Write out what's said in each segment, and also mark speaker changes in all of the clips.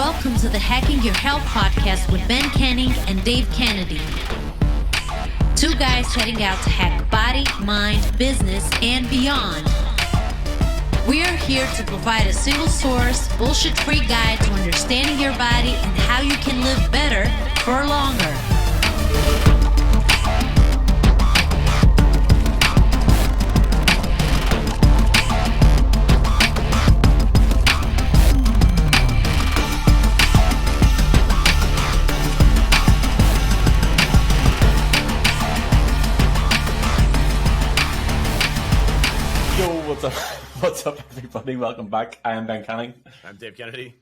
Speaker 1: Welcome to the Hacking Your Health podcast with Ben Canning and Dave Kennedy. Two guys heading out to hack body, mind, business, and beyond. We are here to provide a single source, bullshit-free guide to understanding your body and how you can live better for longer.
Speaker 2: What's up, everybody? Welcome back. I am Ben Canning.
Speaker 3: I'm Dave Kennedy.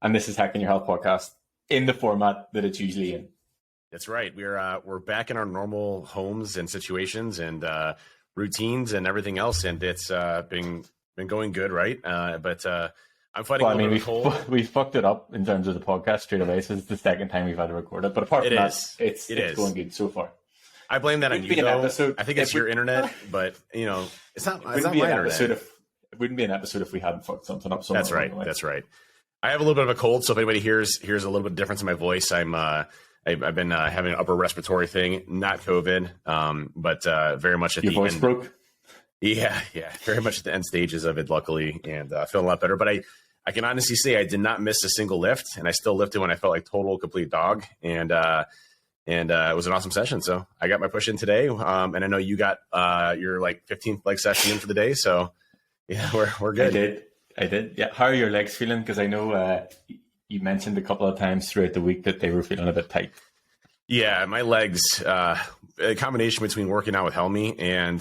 Speaker 2: And this is Hacking Your Health podcast in the format that it's usually in.
Speaker 3: That's right. We're back in our normal homes and situations and routines and everything else, and it's been going good, right? But I'm fighting a little bit of cold.
Speaker 2: We fucked it up in terms of the podcast straight away, so it's the second time we've had to record it. But apart from that, it's going good so far.
Speaker 3: I blame that on you, though. I think it's your internet, but it's not my internet.
Speaker 2: It wouldn't be an episode if we hadn't fucked something up.
Speaker 3: That's right. That's right. I have a little bit of a cold, so if anybody hears a little bit of difference in my voice, I've been having an upper respiratory thing, not COVID, but very much at
Speaker 2: your
Speaker 3: the
Speaker 2: voice
Speaker 3: end.
Speaker 2: Broke.
Speaker 3: Yeah, very much at the end stages of it, luckily, and feeling a lot better. But I can honestly say I did not miss a single lift, and I still lifted when I felt like total complete dog, and it was an awesome session. So I got my push in today, and I know you got your 15th leg session in for the day. So yeah, we're good.
Speaker 2: I did. Yeah. How are your legs feeling? Because I know you mentioned a couple of times throughout the week that they were feeling a bit tight.
Speaker 3: Yeah, my legs, a combination between working out with Helmy and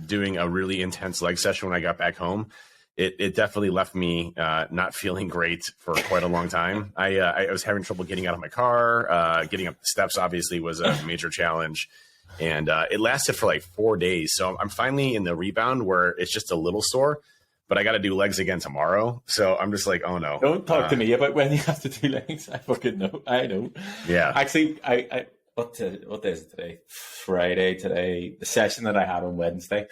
Speaker 3: doing a really intense leg session when I got back home. It definitely left me not feeling great for quite a long time. I was having trouble getting out of my car. Getting up the steps, obviously, was a major challenge. And it lasted for 4 days. So I'm finally in the rebound where it's just a little sore. But I got to do legs again tomorrow. So I'm just like, oh, no.
Speaker 2: Don't talk to me about when you have to do legs. I fucking know. I know.
Speaker 3: Yeah.
Speaker 2: Actually, what day is it today? Friday today. The session that I had on Wednesday,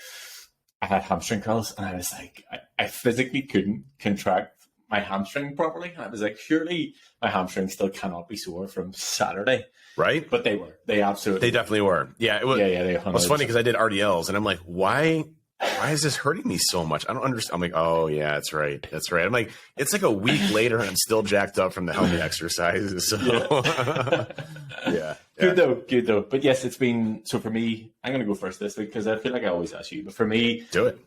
Speaker 2: I had hamstring curls, and I was like, I physically couldn't contract my hamstring properly. And I was like, surely my hamstring still cannot be sore from Saturday.
Speaker 3: Right?
Speaker 2: But they were. They
Speaker 3: definitely were. Yeah. It was, it was funny because I did RDLs, and I'm like, why is this hurting me so much? I don't understand. I'm like, oh, yeah, that's right. That's right. I'm like, it's like a week later, and I'm still jacked up from the helmet exercises. So, yeah.
Speaker 2: Good though. But yes, it's been, so for me, I'm going to go first this week because I feel like I always ask you. But for me,
Speaker 3: do it.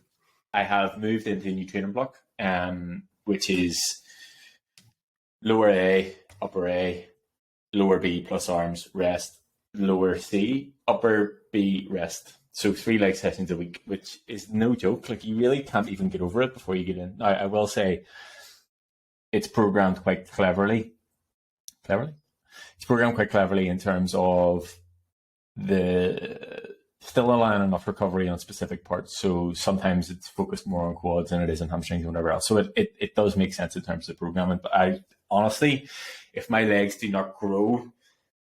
Speaker 2: I have moved into a new training block, which is lower A, upper A, lower B plus arms, rest, lower C, upper B, rest. So 3 leg sessions a week, which is no joke. You really can't even get over it before you get in. Now, I will say it's programmed quite cleverly. It's programmed quite cleverly in terms of still allowing enough recovery on specific parts. So sometimes it's focused more on quads than it is on hamstrings and whatever else. So it does make sense in terms of programming. But I honestly, if my legs do not grow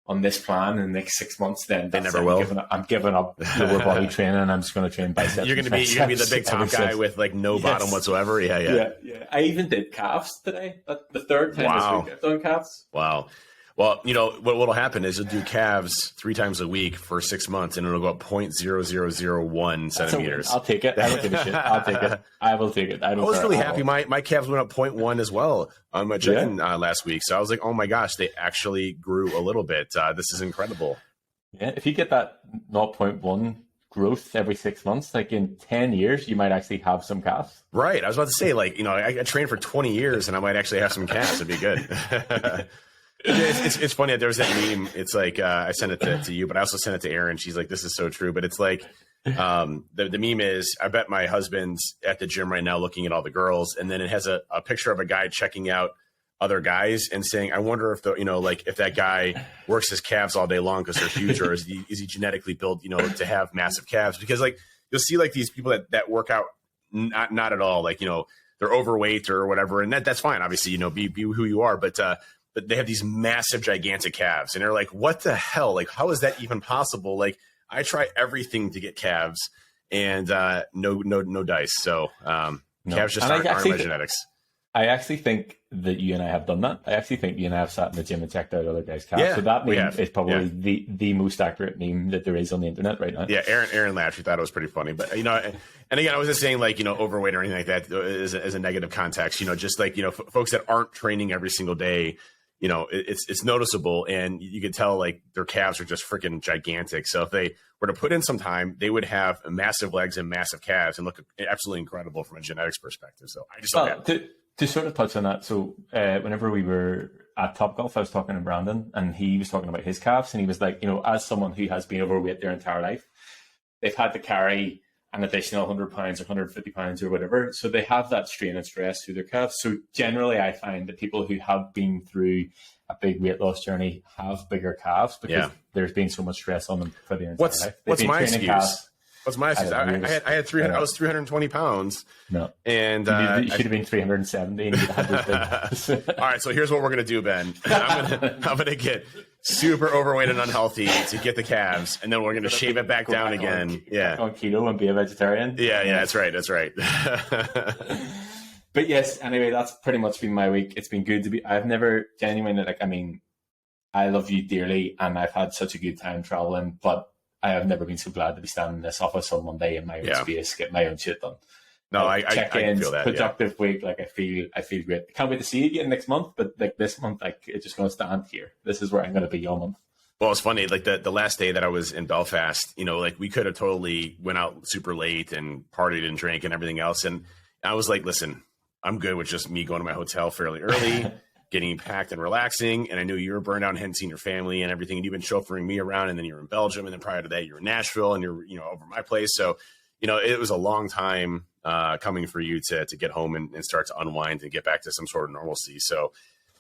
Speaker 2: on this plan in the next 6 months, then
Speaker 3: they never will.
Speaker 2: I'm giving up lower body training, and I'm just going to train biceps.
Speaker 3: You're going to be the big top guy with no bottom whatsoever. Yeah.
Speaker 2: I even did calves today. The third time this week I've done calves.
Speaker 3: Wow. Well, what'll happen is you'll do calves 3 times a week for 6 months, and it'll go up 0.0001 centimeters.
Speaker 2: I'll take it. I don't give a shit. I'll take it. I will take it. I
Speaker 3: was really happy. My calves went up 0.1 as well on my check-in last week. So I was like, oh my gosh, they actually grew a little bit. This is incredible.
Speaker 2: Yeah, if you get that 0.1 growth every 6 months, in 10 years, you might actually have some calves.
Speaker 3: Right. I was about to say, I trained for 20 years, and I might actually have some calves. It'd be good. It's funny. There was that meme. It's I sent it to you, but I also sent it to Erin. She's like, this is so true. But it's the meme is, I bet my husband's at the gym right now looking at all the girls, and then it has a picture of a guy checking out other guys and saying, I wonder if if that guy works his calves all day long because they're huge, or is he genetically built to have massive calves? Because you'll see these people that work out not at all, they're overweight or whatever, and that's fine. Obviously, be who you are, but they have these massive, gigantic calves, and they're like, what the hell? How is that even possible? I try everything to get calves, and no dice. So calves just aren't my genetics.
Speaker 2: I actually think that you and I have done that. I actually think you and I have sat in the gym and checked out other guys' calves.
Speaker 3: Yeah,
Speaker 2: So that
Speaker 3: we
Speaker 2: meme
Speaker 3: have.
Speaker 2: is probably the most accurate meme that there is on the internet right now.
Speaker 3: Yeah, Aaron laughed. She thought it was pretty funny, but and again, I wasn't saying like overweight or anything like that as a negative context. Just like folks that aren't training every single day. It's noticeable, and you could tell like their calves are just freaking gigantic. So if they were to put in some time, they would have massive legs and massive calves and look absolutely incredible from a genetics perspective. So I just
Speaker 2: to sort of touch on that. So whenever we were at Topgolf, I was talking to Brandon, and he was talking about his calves, and he was like, as someone who has been overweight their entire life, they've had to carry an additional 100 pounds or 150 pounds or whatever. So they have that strain and stress through their calves. So generally, I find that people who have been through a big weight loss journey have bigger calves because there's been so much stress on them for their entire life.
Speaker 3: What's my excuse? What's my excuse? I had 300. I was 320 pounds.
Speaker 2: No,
Speaker 3: and
Speaker 2: you should have been 370. And you'd had those big...
Speaker 3: All right, so here's what we're gonna do, Ben. I'm gonna get super overweight and unhealthy to get the calves, and then we're gonna shave it back down again.
Speaker 2: On keto and be a vegetarian.
Speaker 3: Yeah, that's right. That's right.
Speaker 2: But yes, anyway, that's pretty much been my week. It's been good to be. I've never genuinely I love you dearly, and I've had such a good time traveling, but I have never been so glad to be standing in this office on Monday in my own space, get my own shit done.
Speaker 3: No, I can feel that.
Speaker 2: Productive week. Like I feel great. I can't wait to see you again next month. But like this month, it's just going to stand here. This is where I'm going to be all month.
Speaker 3: Well, it's funny. Like the last day that I was in Belfast, like we could have totally went out super late and partied and drank and everything else. And I was like, listen, I'm good with just me going to my hotel fairly early, getting packed and relaxing. And I knew you were burned out and hadn't seen your family and everything. And you've been chauffeuring me around, and then you were in Belgium. And then prior to that, you were in Nashville, and you're, over my place. So, it was a long time coming for you to get home and start to unwind and get back to some sort of normalcy. So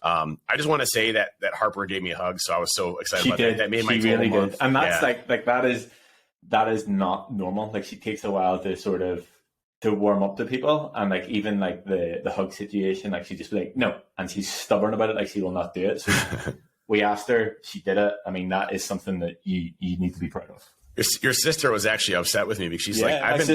Speaker 3: I just want to say that Harper gave me a hug. So I was so excited about that. That made my
Speaker 2: really
Speaker 3: month.
Speaker 2: Good. And that's like that is not normal. Like she takes a while to sort of to warm up to people, and like even like the hug situation, like she just be like no, and she's stubborn about it, like she will not do it. So we asked her, she did it. I mean, that is something that you need to be proud of.
Speaker 3: Your sister was actually upset with me because she's like, I've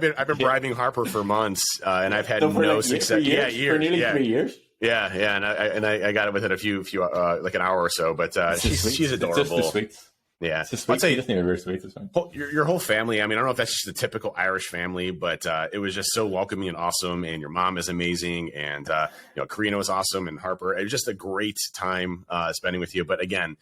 Speaker 3: been bribing Harper for months, and I've had no success.
Speaker 2: For nearly 3 years.
Speaker 3: Yeah, and I got it within a few like an hour or so. But she's adorable.
Speaker 2: It's just the sweets.
Speaker 3: Yeah,
Speaker 2: I'd say you just need a real sweet.
Speaker 3: Your whole family. I mean, I don't know if that's just a typical Irish family, but it was just so welcoming and awesome. And your mom is amazing, and Karina was awesome, and Harper. It was just a great time spending with you. But again,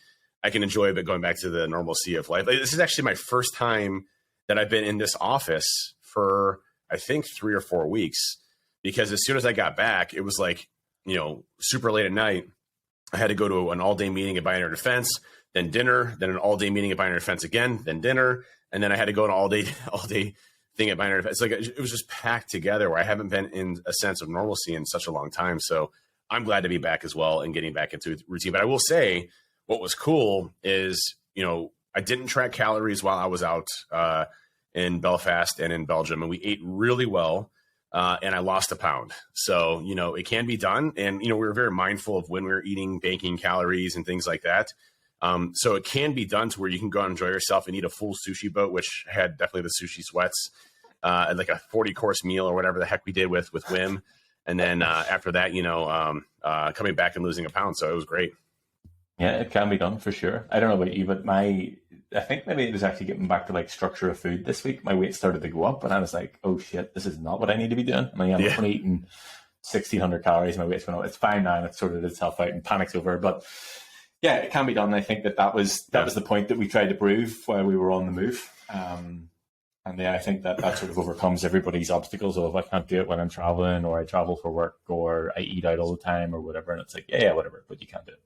Speaker 3: I can enjoy it, but going back to the normalcy of life. This is actually my first time that I've been in this office for I think 3 or 4 weeks, because as soon as I got back, it was like super late at night. I had to go to an all-day meeting at Binary Defense, then dinner, then an all-day meeting at Binary Defense again, then dinner, and then I had to go to an all-day thing at Binary Defense. It's like it was just packed together where I haven't been in a sense of normalcy in such a long time. So I'm glad to be back as well and getting back into routine. But I will say what was cool is, I didn't track calories while I was out in Belfast and in Belgium, and we ate really well. And I lost a pound. So, it can be done. And, we were very mindful of when we were eating, banking calories and things like that. So it can be done to where you can go and enjoy yourself and eat a full sushi boat, which had definitely the sushi sweats, like a 40-course meal or whatever the heck we did with Wim. And then after that, coming back and losing a pound. So it was great.
Speaker 2: Yeah, it can be done for sure. I don't know about you, but I think maybe it was actually getting back to like structure of food this week. My weight started to go up, and I was like, oh shit, this is not what I need to be doing. I'm only eating 1,600 calories. My weight's going up. It's fine now. It's sorted itself out and panic's over. But yeah, it can be done. I think that was the point that we tried to prove while we were on the move. And I think that sort of overcomes everybody's obstacles of I can't do it when I'm traveling, or I travel for work, or I eat out all the time, or whatever. And it's like, yeah, whatever, but you can't do it.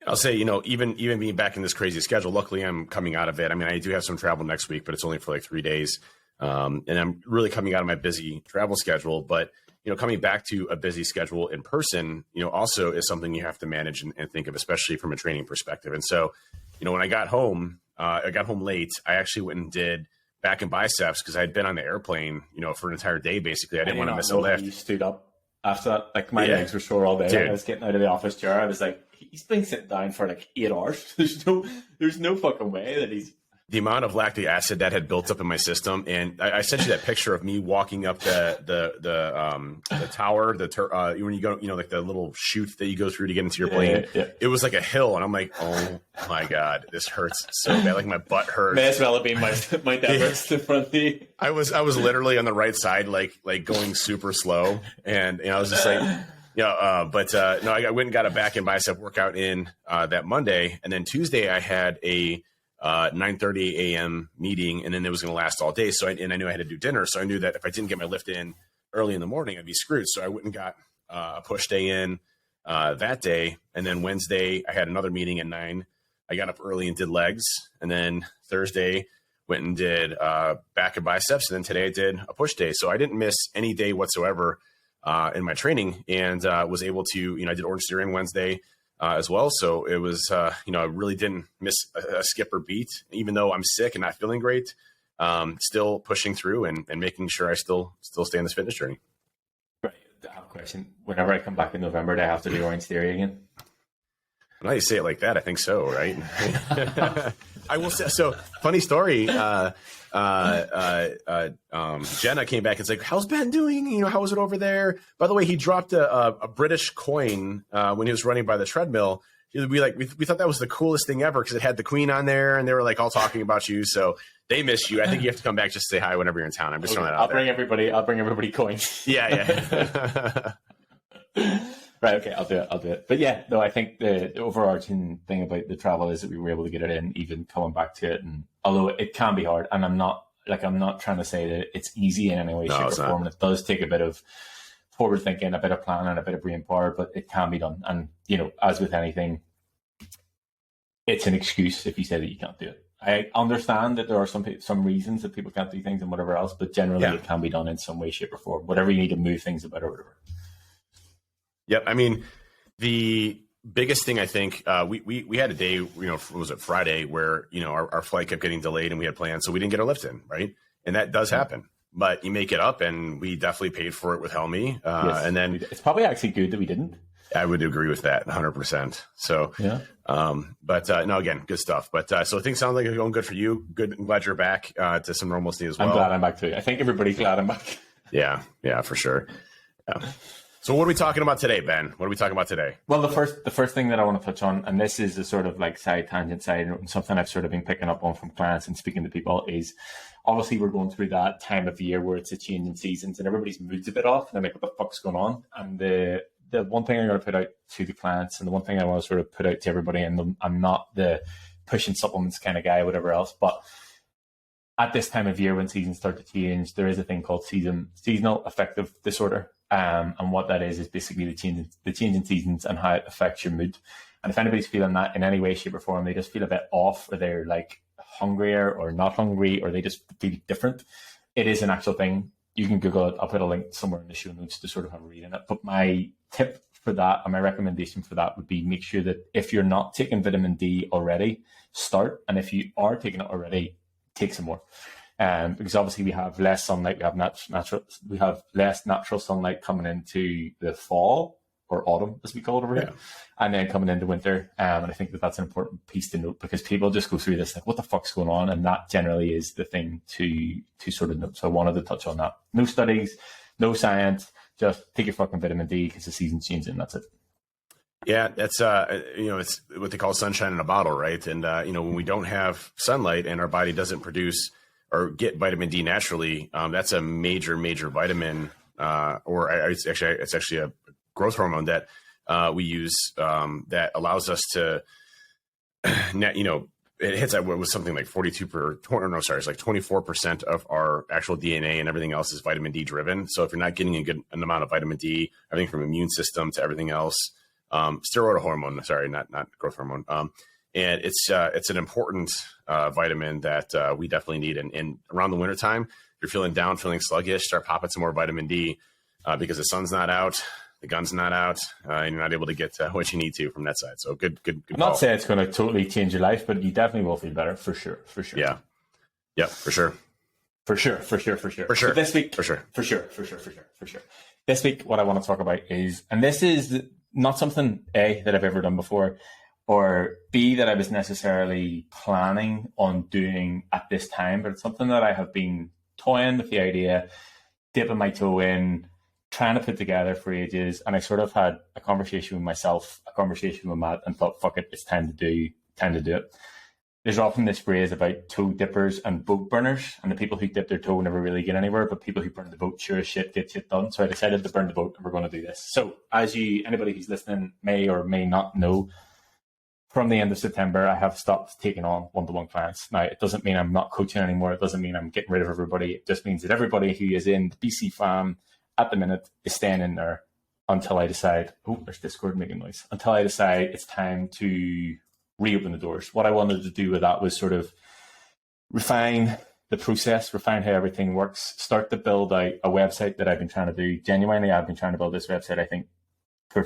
Speaker 3: I'll say, even being back in this crazy schedule, luckily I'm coming out of it. I mean, I do have some travel next week, but it's only for like 3 days. And I'm really coming out of my busy travel schedule. But, coming back to a busy schedule in person, also is something you have to manage and think of, especially from a training perspective. And so, when I got home late. I actually went and did back and biceps because I had been on the airplane, for an entire day, basically. I didn't want to miss a lift.
Speaker 2: You stood up after that. Like my legs were sore all day. Dude. I was getting out of the office chair. I was like, he's been sitting down for like 8 hours. There's no fucking way that he's.
Speaker 3: the amount of lactic acid that had built up in my system, and I sent you that picture of me walking up the tower, when you go, like the little chute that you go through to get into your plane.
Speaker 2: Yeah.
Speaker 3: It was like a hill, and I'm like, oh my god, this hurts so bad. Like my butt hurts.
Speaker 2: May as well have been my Everest in front of you.
Speaker 3: I was literally on the right side, like going super slow, and I was just like, no, I went and got a back and bicep workout in that Monday, and then Tuesday I had a 9:30 a.m. meeting, and then it was going to last all day. So I knew I had to do dinner, so I knew that if I didn't get my lift in early in the morning, I'd be screwed. So I went and got a push day in that day, and then Wednesday I had another meeting at 9. I got up early and did legs, and then Thursday went and did back and biceps, and then today I did a push day. So I didn't miss any day whatsoever in my training, and was able to, I did Orange Theory on Wednesday as well. So it was, I really didn't miss a skip or beat, even though I'm sick and not feeling great. Still pushing through and making sure I still stay on this fitness journey.
Speaker 2: Right. I have a question. Whenever I come back in November, do I have to do Orange Theory again?
Speaker 3: Now you say it like that, I think so, right? I will say, so funny story. Jenna came back and was like, how's Ben doing? How was it over there? By the way, he dropped a British coin when he was running by the treadmill. We thought that was the coolest thing ever because it had the Queen on there, and they were like all talking about you. So they miss you. I think you have to come back just to say hi whenever you're in town. I'm just throwing that out there. I'll bring everybody coins.
Speaker 2: Yeah. Right. Okay. I'll do it. But yeah, no, I think the overarching thing about the travel is that we were able to get it in, even coming back to it. And although it can be hard, and I'm not trying to say that it's easy in any way, shape, or form. It does take a bit of forward thinking, a bit of planning, and a bit of brain power, but it can be done. And, as with anything, it's an excuse if you say that you can't do it. I understand that there are some reasons that people can't do things and whatever else, but generally it can be done in some way, shape, or form. Whatever you need to move things about or whatever.
Speaker 3: Yep. I mean, the biggest thing I think we had a day, was it Friday where, our flight kept getting delayed and we had plans. So we didn't get our lift in. Right. And that does happen, but you make it up, and we definitely paid for it with Helmy.
Speaker 2: Yes.
Speaker 3: And then
Speaker 2: it's probably actually good that we didn't.
Speaker 3: I would agree with that 100%. So,
Speaker 2: yeah.
Speaker 3: No, again, good stuff. But so things sound like they're going good for you. Good. I'm glad you're back to some normalcy as well.
Speaker 2: I'm glad I'm back too. I think everybody's glad I'm back.
Speaker 3: Yeah, for sure. Yeah. So what are we talking about today, Ben? What are we talking about today?
Speaker 2: Well, the first thing that I want to touch on, and this is a sort of like side and something I've sort of been picking up on from clients and speaking to people, is obviously we're going through that time of year where it's a change in seasons and everybody's mood's a bit off. And they're like, what the fuck's going on? And the one thing I'm going to put out to the clients, and the one thing I want to sort of put out to everybody, and I'm not the pushing supplements kind of guy or whatever else, but at this time of year when seasons start to change, there is a thing called seasonal affective disorder. And what that is basically the change in seasons and how it affects your mood. And if anybody's feeling that in any way, shape, or form, they just feel a bit off, or they're like hungrier or not hungry, or they just feel different, it is an actual thing. You can Google it. I'll put a link somewhere in the show notes to sort of have a read in it. But my tip for that, and my recommendation for that, would be make sure that if you're not taking vitamin D already, start. And if you are taking it already, take some more. Because obviously we have less sunlight, we have less natural sunlight coming into the fall, or autumn as we call it over here, and then coming into winter. And I think that's an important piece to note, because people just go through this like, what the fuck's going on? And that generally is the thing to sort of note. So I wanted to touch on that. No studies, no science, just take your fucking vitamin D because the season's changing, and that's it.
Speaker 3: Yeah, that's it's what they call sunshine in a bottle, right? And when we don't have sunlight and our body doesn't produce or get vitamin D naturally, that's a major vitamin, it's actually a growth hormone that we use that allows us to, it hits at what was something like 24% of our actual DNA, and everything else is vitamin D driven. So if you're not getting an amount of vitamin D, everything from immune system to everything else, steroid hormone, not growth hormone. And it's an important vitamin that we definitely need. And around the wintertime, if you're feeling down, feeling sluggish, start popping some more vitamin D because the sun's not out, the gun's not out, and you're not able to get what you need to from that side. So good. I'm
Speaker 2: not saying it's going to totally change your life, but you definitely will feel better for sure.
Speaker 3: Yeah. Yep, for sure.
Speaker 2: For sure. So this week, for sure. This week, what I want to talk about is, and this is not something that I've ever done before. or B, that I was necessarily planning on doing at this time, but it's something that I have been toying with the idea, dipping my toe in, trying to put together for ages. And I sort of had a conversation with myself, a conversation with Matt, and thought, fuck it, it's time to do it. There's often this phrase about toe dippers and boat burners, and the people who dip their toe never really get anywhere, but people who burn the boat sure as shit get shit done. So I decided to burn the boat, and we're going to do this. So as anybody who's listening may or may not know, from the end of September, I have stopped taking on one-to-one clients. Now, it doesn't mean I'm not coaching anymore. It doesn't mean I'm getting rid of everybody. It just means that everybody who is in the BC fam at the minute is staying in there until I decide, oh, there's Discord making noise, until I decide it's time to reopen the doors. What I wanted to do with that was sort of refine the process, refine how everything works, start to build out a website that I've been trying to do. Genuinely, I've been trying to build this website, I think, for,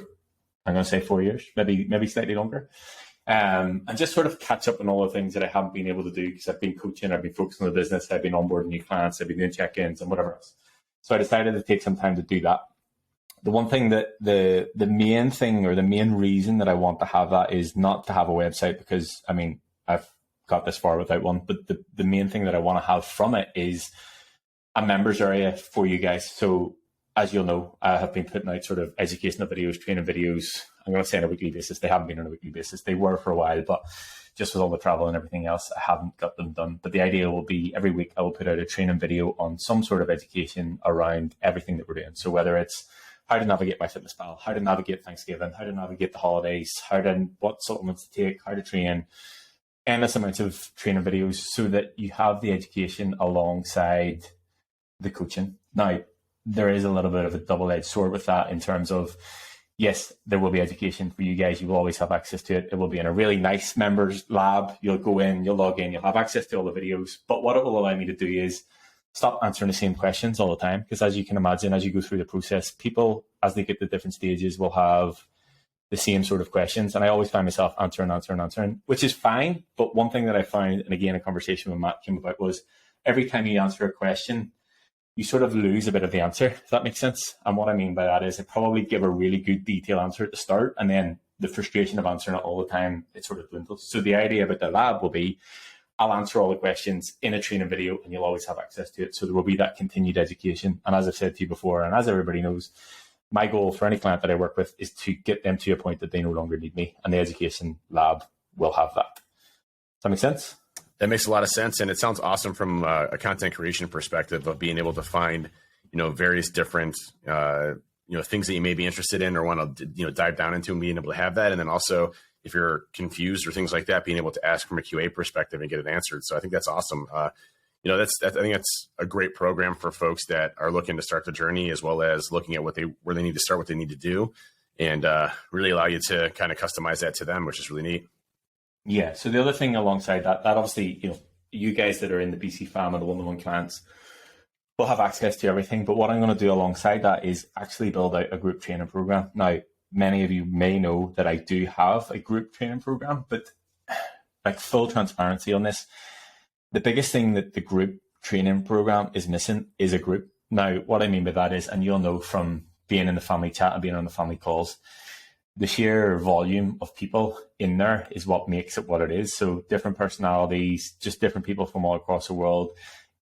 Speaker 2: I'm going to say 4 years, maybe slightly longer. And just sort of catch up on all the things that I haven't been able to do because I've been coaching, I've been focusing on the business, I've been onboarding new clients, I've been doing check-ins and whatever else. So I decided to take some time to do that. The one thing that the main thing or the main reason that I want to have that is not to have a website, because I mean, I've got this far without one, but the main thing that I want to have from it is a members area for you guys. So as you'll know, I have been putting out sort of educational videos, training videos. I'm going to say on a weekly basis. They haven't been on a weekly basis. They were for a while, but just with all the travel and everything else, I haven't got them done. But the idea will be every week I will put out a training video on some sort of education around everything that we're doing. So whether it's how to navigate MyFitnessPal, how to navigate Thanksgiving, how to navigate the holidays, what supplements to take, how to train, endless amounts of training videos so that you have the education alongside the coaching. Now, there is a little bit of a double-edged sword with that in terms of, yes, there will be education for you guys. You will always have access to it. It will be in a really nice members lab. You'll go in, you'll log in, you'll have access to all the videos. But what it will allow me to do is stop answering the same questions all the time. Because as you can imagine, as you go through the process, people, as they get to different stages, will have the same sort of questions. And I always find myself answering, which is fine. But one thing that I found, and again, a conversation with Matt came about, was every time you answer a question, you sort of lose a bit of the answer, if that makes sense. And what I mean by that is I probably give a really good detailed answer at the start, and then the frustration of answering it all the time, it sort of dwindles. So the idea about the lab will be, I'll answer all the questions in a training video and you'll always have access to it. So there will be that continued education. And as I've said to you before, and as everybody knows, my goal for any client that I work with is to get them to a point that they no longer need me. And the education lab will have that. Does that make sense?
Speaker 3: That makes a lot of sense. And it sounds awesome from a content creation perspective of being able to find, various different, things that you may be interested in or want to, dive down into and being able to have that. And then also, if you're confused or things like that, being able to ask from a QA perspective and get it answered. So I think that's awesome. I think that's a great program for folks that are looking to start the journey, as well as looking at where they need to start, what they need to do, and really allow you to kind of customize that to them, which is really neat.
Speaker 2: Yeah. So the other thing alongside that obviously, you guys that are in the BC fam and the one-to-one clients will have access to everything. But what I'm going to do alongside that is actually build out a group training program. Now, many of you may know that I do have a group training program, but like full transparency on this, the biggest thing that the group training program is missing is a group. Now, what I mean by that is, and you'll know from being in the family chat and being on the family calls, the sheer volume of people in there is what makes it what it is. So different personalities, just different people from all across the world.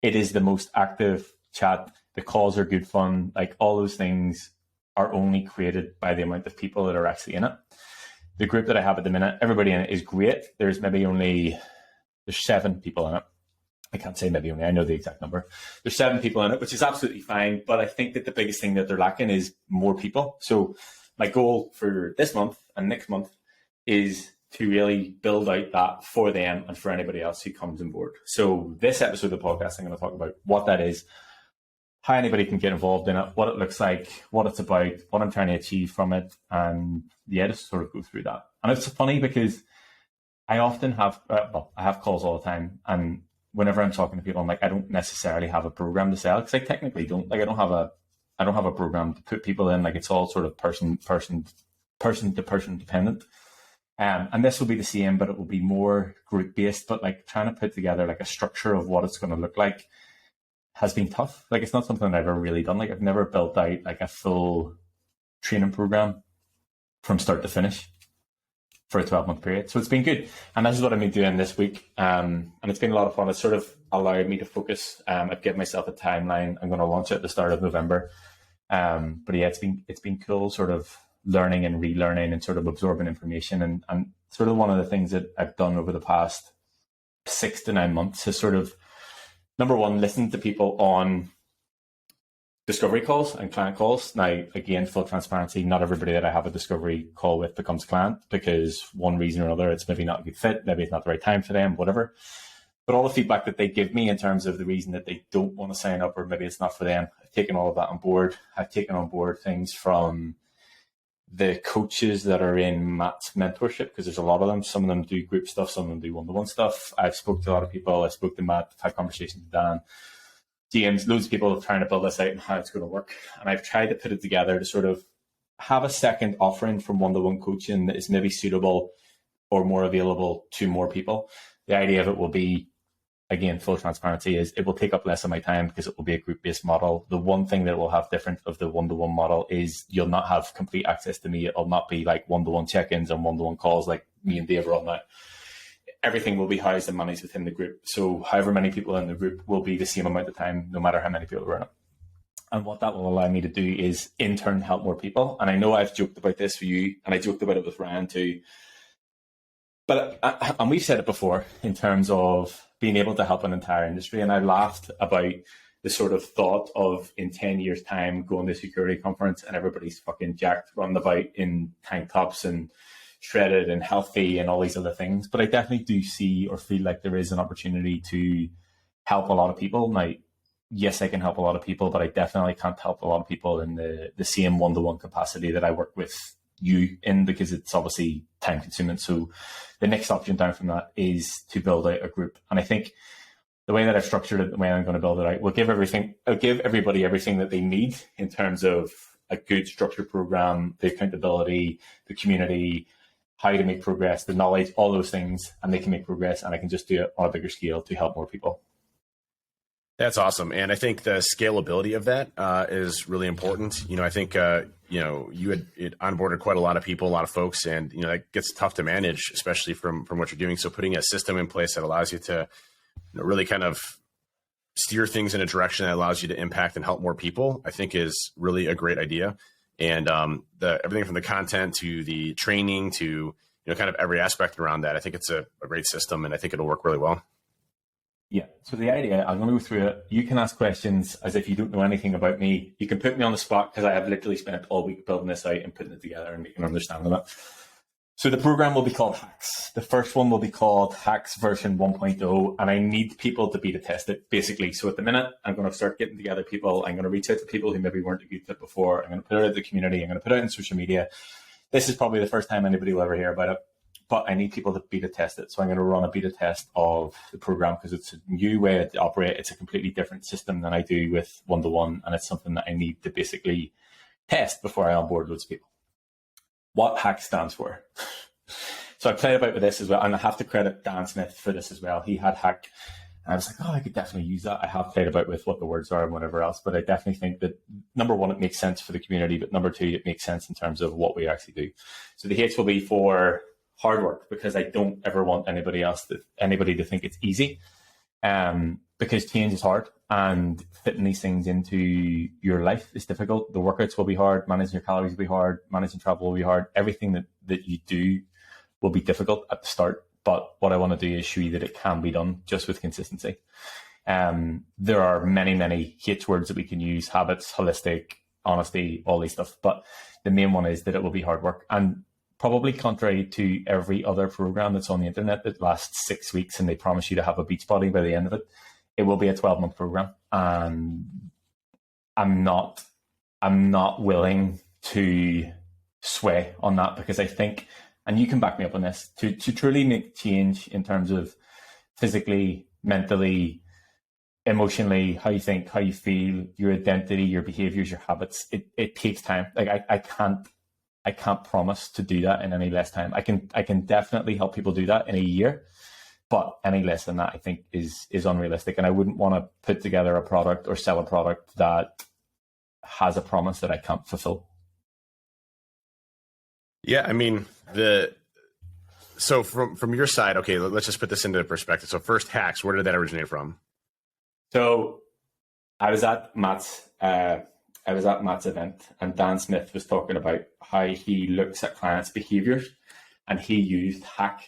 Speaker 2: It is the most active chat. The calls are good fun. Like all those things are only created by the amount of people that are actually in it. The group that I have at the minute, everybody in it is great. There's 7 people in it. I can't say maybe only, I know the exact number. There's 7 people in it, which is absolutely fine. But I think that the biggest thing that they're lacking is more people. So my goal for this month and next month is to really build out that for them and for anybody else who comes on board. So this episode of the podcast, I'm going to talk about what that is, how anybody can get involved in it, what it looks like, what it's about, what I'm trying to achieve from it, and just sort of go through that. And it's funny because I often have, I have calls all the time, and whenever I'm talking to people, I'm like, I don't necessarily have a program to sell, because I technically don't. Like, I don't have a program to put people in. Like, it's all sort of person to person dependent. And this will be the same, but it will be more group based. But like trying to put together like a structure of what it's going to look like has been tough. Like, it's not something I've ever really done. Like, I've never built out like a full training program from start to finish. for a 12-month period. So it's been good. And this is what I've been doing this week. And it's been a lot of fun. It's sort of allowed me to focus. I've given myself a timeline. I'm going to launch it at the start of November. But yeah, it's been cool sort of learning and relearning and sort of absorbing information. And sort of one of the things that I've done over the past 6 to 9 months is sort of, number one, listen to people on discovery calls and client calls. Now, again, full transparency, not everybody that I have a discovery call with becomes client because one reason or another, it's maybe not a good fit, maybe it's not the right time for them, whatever. But all the feedback that they give me in terms of the reason that they don't want to sign up or maybe it's not for them, I've taken all of that on board. I've taken on board things from the coaches that are in Matt's mentorship, because there's a lot of them. Some of them do group stuff, some of them do one-to-one stuff. I've spoke to a lot of people. I spoke to Matt, I've had conversations with Dan, James, loads of people trying to build this out and how it's going to work. And I've tried to put it together to sort of have a second offering from one-to-one coaching that is maybe suitable or more available to more people. The idea of it will be, again, full transparency, is it will take up less of my time because it will be a group-based model. The one thing that will have different of the one-to-one model is you'll not have complete access to me. It'll not be like one-to-one check-ins and one-to-one calls like me and Dave are on now. Everything will be housed and managed within the group. So however many people in the group will be the same amount of time, no matter how many people are in it. And what that will allow me to do is in turn help more people. And I know I've joked about this for you, and I joked about it with Ryan too. But and we've said it before in terms of being able to help an entire industry. And I laughed about the sort of thought of in 10 years' time going to a security conference and everybody's fucking jacked, running about in tank tops and shredded and healthy and all these other things. But I definitely do see or feel like there is an opportunity to help a lot of people. Now, yes, I can help a lot of people, but I definitely can't help a lot of people in the same one-to-one capacity that I work with you in, because it's obviously time consuming. So the next option down from that is to build out a group. And I think the way that I've structured it, the way I'm going to build it out, I'll give everybody everything that they need in terms of a good structured program, the accountability, the community, how to make progress, the knowledge, all those things, and they can make progress, and I can just do it on a bigger scale to help more people.
Speaker 3: That's awesome. And I think the scalability of that is really important. I think, you had onboarded quite a lot of people, a lot of folks, and, that gets tough to manage, especially from what you're doing. So putting a system in place that allows you to really kind of steer things in a direction that allows you to impact and help more people, I think is really a great idea. And everything from the content to the training to, kind of every aspect around that, I think it's a great system, and I think it'll work really well.
Speaker 2: Yeah. So the idea, I'm going to go through it. You can ask questions as if you don't know anything about me. You can put me on the spot because I have literally spent all week building this out and putting it together and making an understanding of it. So the program will be called Hacks. The first one will be called Hacks version 1.0, and I need people to beta test it, basically. So at the minute, I'm going to start getting together people. I'm going to reach out to people who maybe weren't a good fit before. I'm going to put it out in the community. I'm going to put it out in social media. This is probably the first time anybody will ever hear about it, but I need people to beta test it. So I'm going to run a beta test of the program because it's a new way to operate. It's a completely different system than I do with one-to-one, and it's something that I need to basically test before I onboard loads of people. What HACK stands for. So I played about with this as well, and I have to credit Dan Smith for this as well. He had HACK, and I was like, I could definitely use that. I have played about with what the words are and whatever else, but I definitely think that, number one, it makes sense for the community, but number two, it makes sense in terms of what we actually do. So the H will be for hard work, because I don't ever want anybody to think it's easy, because change is hard, and fitting these things into your life is difficult. The workouts will be hard, managing your calories will be hard, managing travel will be hard. Everything that you do will be difficult at the start, but what I want to do is show you that it can be done just with consistency. There are many, many H words that we can use: habits, holistic, honesty, all these stuff, but the main one is that it will be hard work. And probably contrary to every other program that's on the internet that lasts 6 weeks and they promise you to have a beach body by the end of it, it will be a 12-month program. And I'm not willing to sway on that, because I think, and you can back me up on this, to truly make change in terms of physically, mentally, emotionally, how you think, how you feel, your identity, your behaviors, your habits, it takes time. Like I can't promise to do that in any less time. I can definitely help people do that in a year, but any less than that, I think, is unrealistic. And I wouldn't want to put together a product or sell a product that has a promise that I can't fulfill.
Speaker 3: Yeah, I mean, So from your side, okay, let's just put this into perspective. So first hacks, where did that originate from?
Speaker 2: So I was at Matt's event, and Dan Smith was talking about how he looks at clients' behaviors, and he used hack.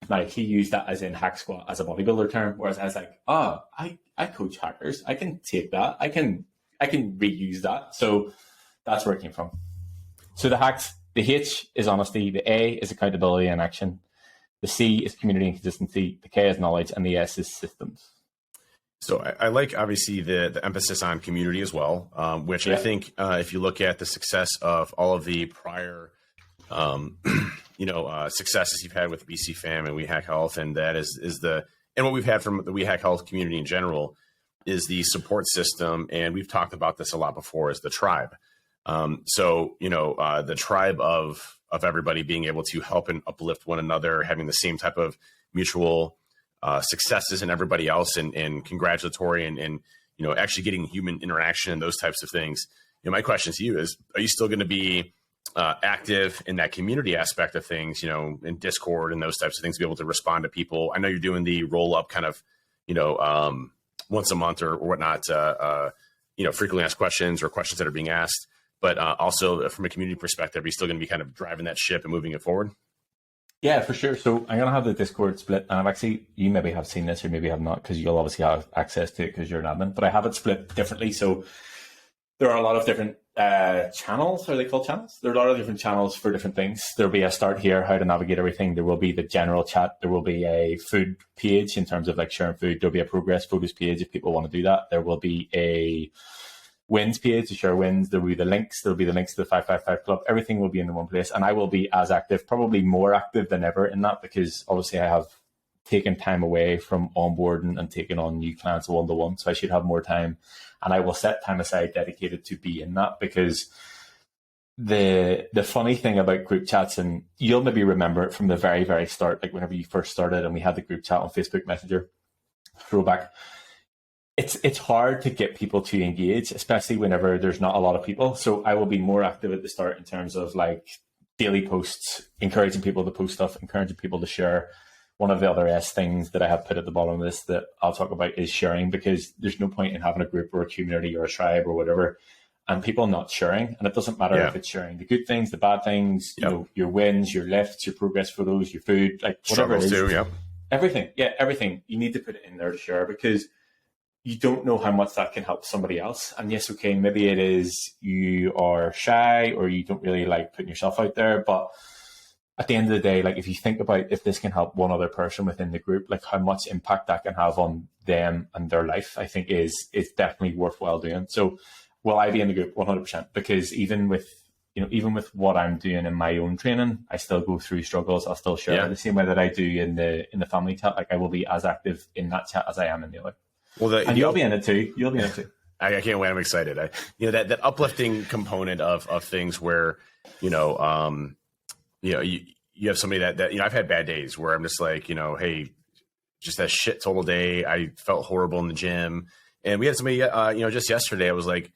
Speaker 2: Like he used that as in hack squat as a bodybuilder term, whereas I was like, I coach hackers. I can take that. I can reuse that. So that's where it came from. So the hacks, the H is honesty, the A is accountability and action, the C is community and consistency, the K is knowledge, and the S is systems.
Speaker 3: So I like obviously the emphasis on community as well, which I think if you look at the success of all of the prior, successes you've had with BC Fam and We Hack Health, and that is and what we've had from the We Hack Health community in general is the support system. And we've talked about this a lot before, is the tribe. The tribe of everybody being able to help and uplift one another, having the same type of mutual successes and everybody else, and congratulatory and actually getting human interaction and those types of things. My question to you is, are you still going to be active in that community aspect of things, in Discord and those types of things, to be able to respond to people? I know you're doing the roll up kind of, once a month or whatnot, frequently asked questions or questions that are being asked, but also from a community perspective, are you still going to be kind of driving that ship and moving it forward?
Speaker 2: Yeah, for sure. So I'm going to have the Discord split, and you maybe have seen this or maybe have not, because you'll obviously have access to it because you're an admin, but I have it split differently. So there are a lot of different channels. Are they called channels? There are a lot of different channels for different things. There'll be a start here, how to navigate everything. There will be the general chat. There will be a food page in terms of like sharing food. There'll be a progress photos page if people want to do that. There will be a wins page to share wins. There'll be the links. There'll be the links to the 555 club. Everything will be in the one place, and I will be as active, probably more active than ever in that, because obviously I have taken time away from onboarding and taking on new clients one-to-one, so I should have more time, and I will set time aside dedicated to be in that, because the funny thing about group chats, and you'll maybe remember it from the very, very start, like whenever you first started and we had the group chat on Facebook Messenger, throwback, it's hard to get people to engage, especially whenever there's not a lot of people. So I will be more active at the start in terms of like daily posts, encouraging people to post stuff, encouraging people to share. One of the other S things that I have put at the bottom of this that I'll talk about is sharing, because there's no point in having a group or a community or a tribe or whatever and people not sharing. And it doesn't matter if it's sharing the good things, the bad things, your wins, your lifts, your progress photos, your food, like whatever it is. Too, everything. Yeah, everything. You need to put it in there to share, because you don't know how much that can help somebody else. And yes, okay, maybe it is you are shy or you don't really like putting yourself out there, but at the end of the day, like if you think about if this can help one other person within the group, like how much impact that can have on them and their life, I think is definitely worthwhile doing. So will I be in the group? 100%, because even with what I'm doing in my own training, I still go through struggles. I'll still share the same way that I do in the family chat. Like I will be as active in that chat as I am in the other. Well, you'll be in it too. You'll be in it too.
Speaker 3: I can't wait. I'm excited. That uplifting component of things where, you have somebody that I've had bad days where I'm just like, hey, just that shit total day. I felt horrible in the gym. And we had somebody, just yesterday, I was like,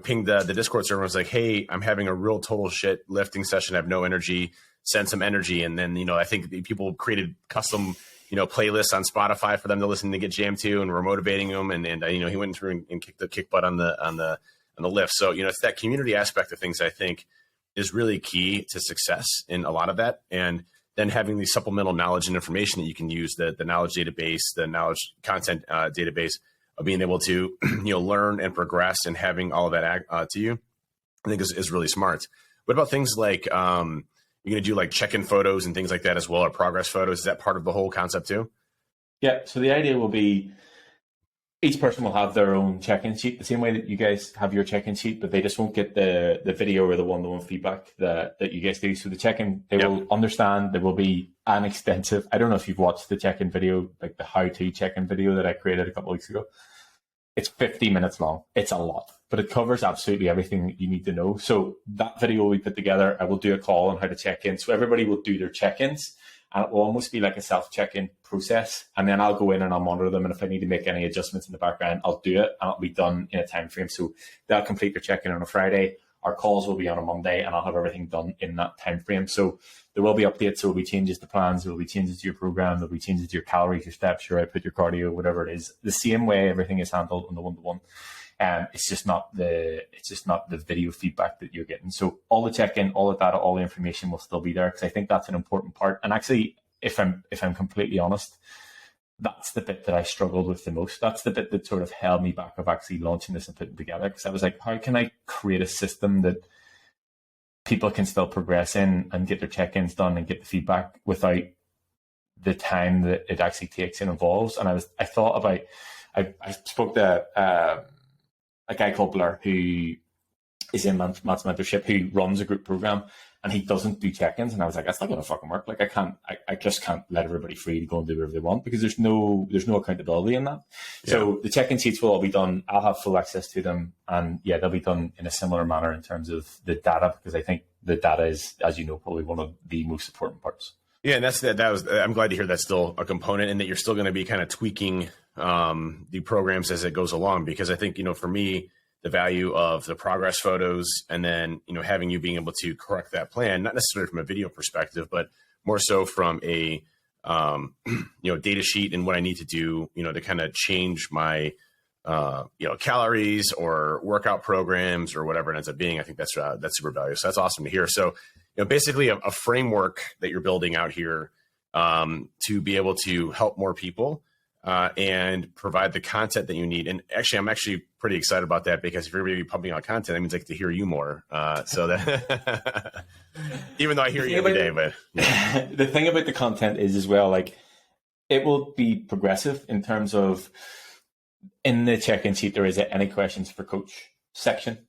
Speaker 3: pinged the Discord server. I was like, hey, I'm having a real total shit lifting session. I have no energy. Send some energy. And then, I think people created custom playlists on Spotify for them to listen to get jammed to, and we're motivating them. And he went through and kicked the kick butt on the lift. So, it's that community aspect of things I think is really key to success in a lot of that. And then having the supplemental knowledge and information that you can use, the knowledge database, the knowledge content database of being able to, learn and progress, and having all of that to you, I think is really smart. What about things like, you're going to do like check-in photos and things like that as well, or progress photos? Is that part of the whole concept too?
Speaker 2: Yeah. So the idea will be each person will have their own check-in sheet, the same way that you guys have your check-in sheet, but they just won't get the video or the one-to-one feedback that you guys do. So the check-in, they will understand. There will be an extensive, I don't know if you've watched the check-in video, like the how-to check-in video that I created a couple of weeks ago. It's 50 minutes long. It's a lot, but it covers absolutely everything that you need to know. So that video we put together, I will do a call on how to check in. So everybody will do their check-ins, and it will almost be like a self-check-in process. And then I'll go in and I'll monitor them. And if I need to make any adjustments in the background, I'll do it, and it'll be done in a time frame. So they'll complete their check-in on a Friday. Our calls will be on a Monday, and I'll have everything done in that time frame. So there will be updates. There will be changes to plans. There will be changes to your program. There will be changes to your calories, your steps, your output, your cardio, whatever it is. The same way everything is handled on the one-to-one. It's just not the video feedback that you're getting. So all the check-in, all the data, all the information will still be there, because I think that's an important part. And actually, if I'm completely honest, that's the bit that I struggled with the most. That's the bit that sort of held me back of actually launching this and putting it together. Because I was like, how can I create a system that people can still progress in and get their check-ins done and get the feedback without the time that it actually takes and involves? And I spoke to a guy called Blair, who is in Matt's mentorship, who runs a group program, and he doesn't do check-ins. And I was like, that's not going to fucking work. Like, I just can't let everybody free to go and do whatever they want, because there's no accountability in that. Yeah. So the check-in sheets will all be done. I'll have full access to them. And yeah, they'll be done in a similar manner in terms of the data, because I think the data is, as you know, probably one of the most important parts. Yeah.
Speaker 3: And I'm glad to hear that's still a component, and that you're still going to be kind of tweaking the programs as it goes along, because I think, for me, the value of the progress photos, and then, having you being able to correct that plan, not necessarily from a video perspective, but more so from a, data sheet and what I need to do, to kind of change my, calories or workout programs or whatever it ends up being. I think that's super valuable. So that's awesome to hear. So, basically a framework that you're building out here to be able to help more people and provide the content that you need. And actually, I'm actually pretty excited about that, because if you're going to be pumping out content, that means I get to hear you more. So that, even though I hear you every day, but yeah.
Speaker 2: The thing about the content is as well, like, it will be progressive in terms of, in the check-in sheet, there is any questions for coach section.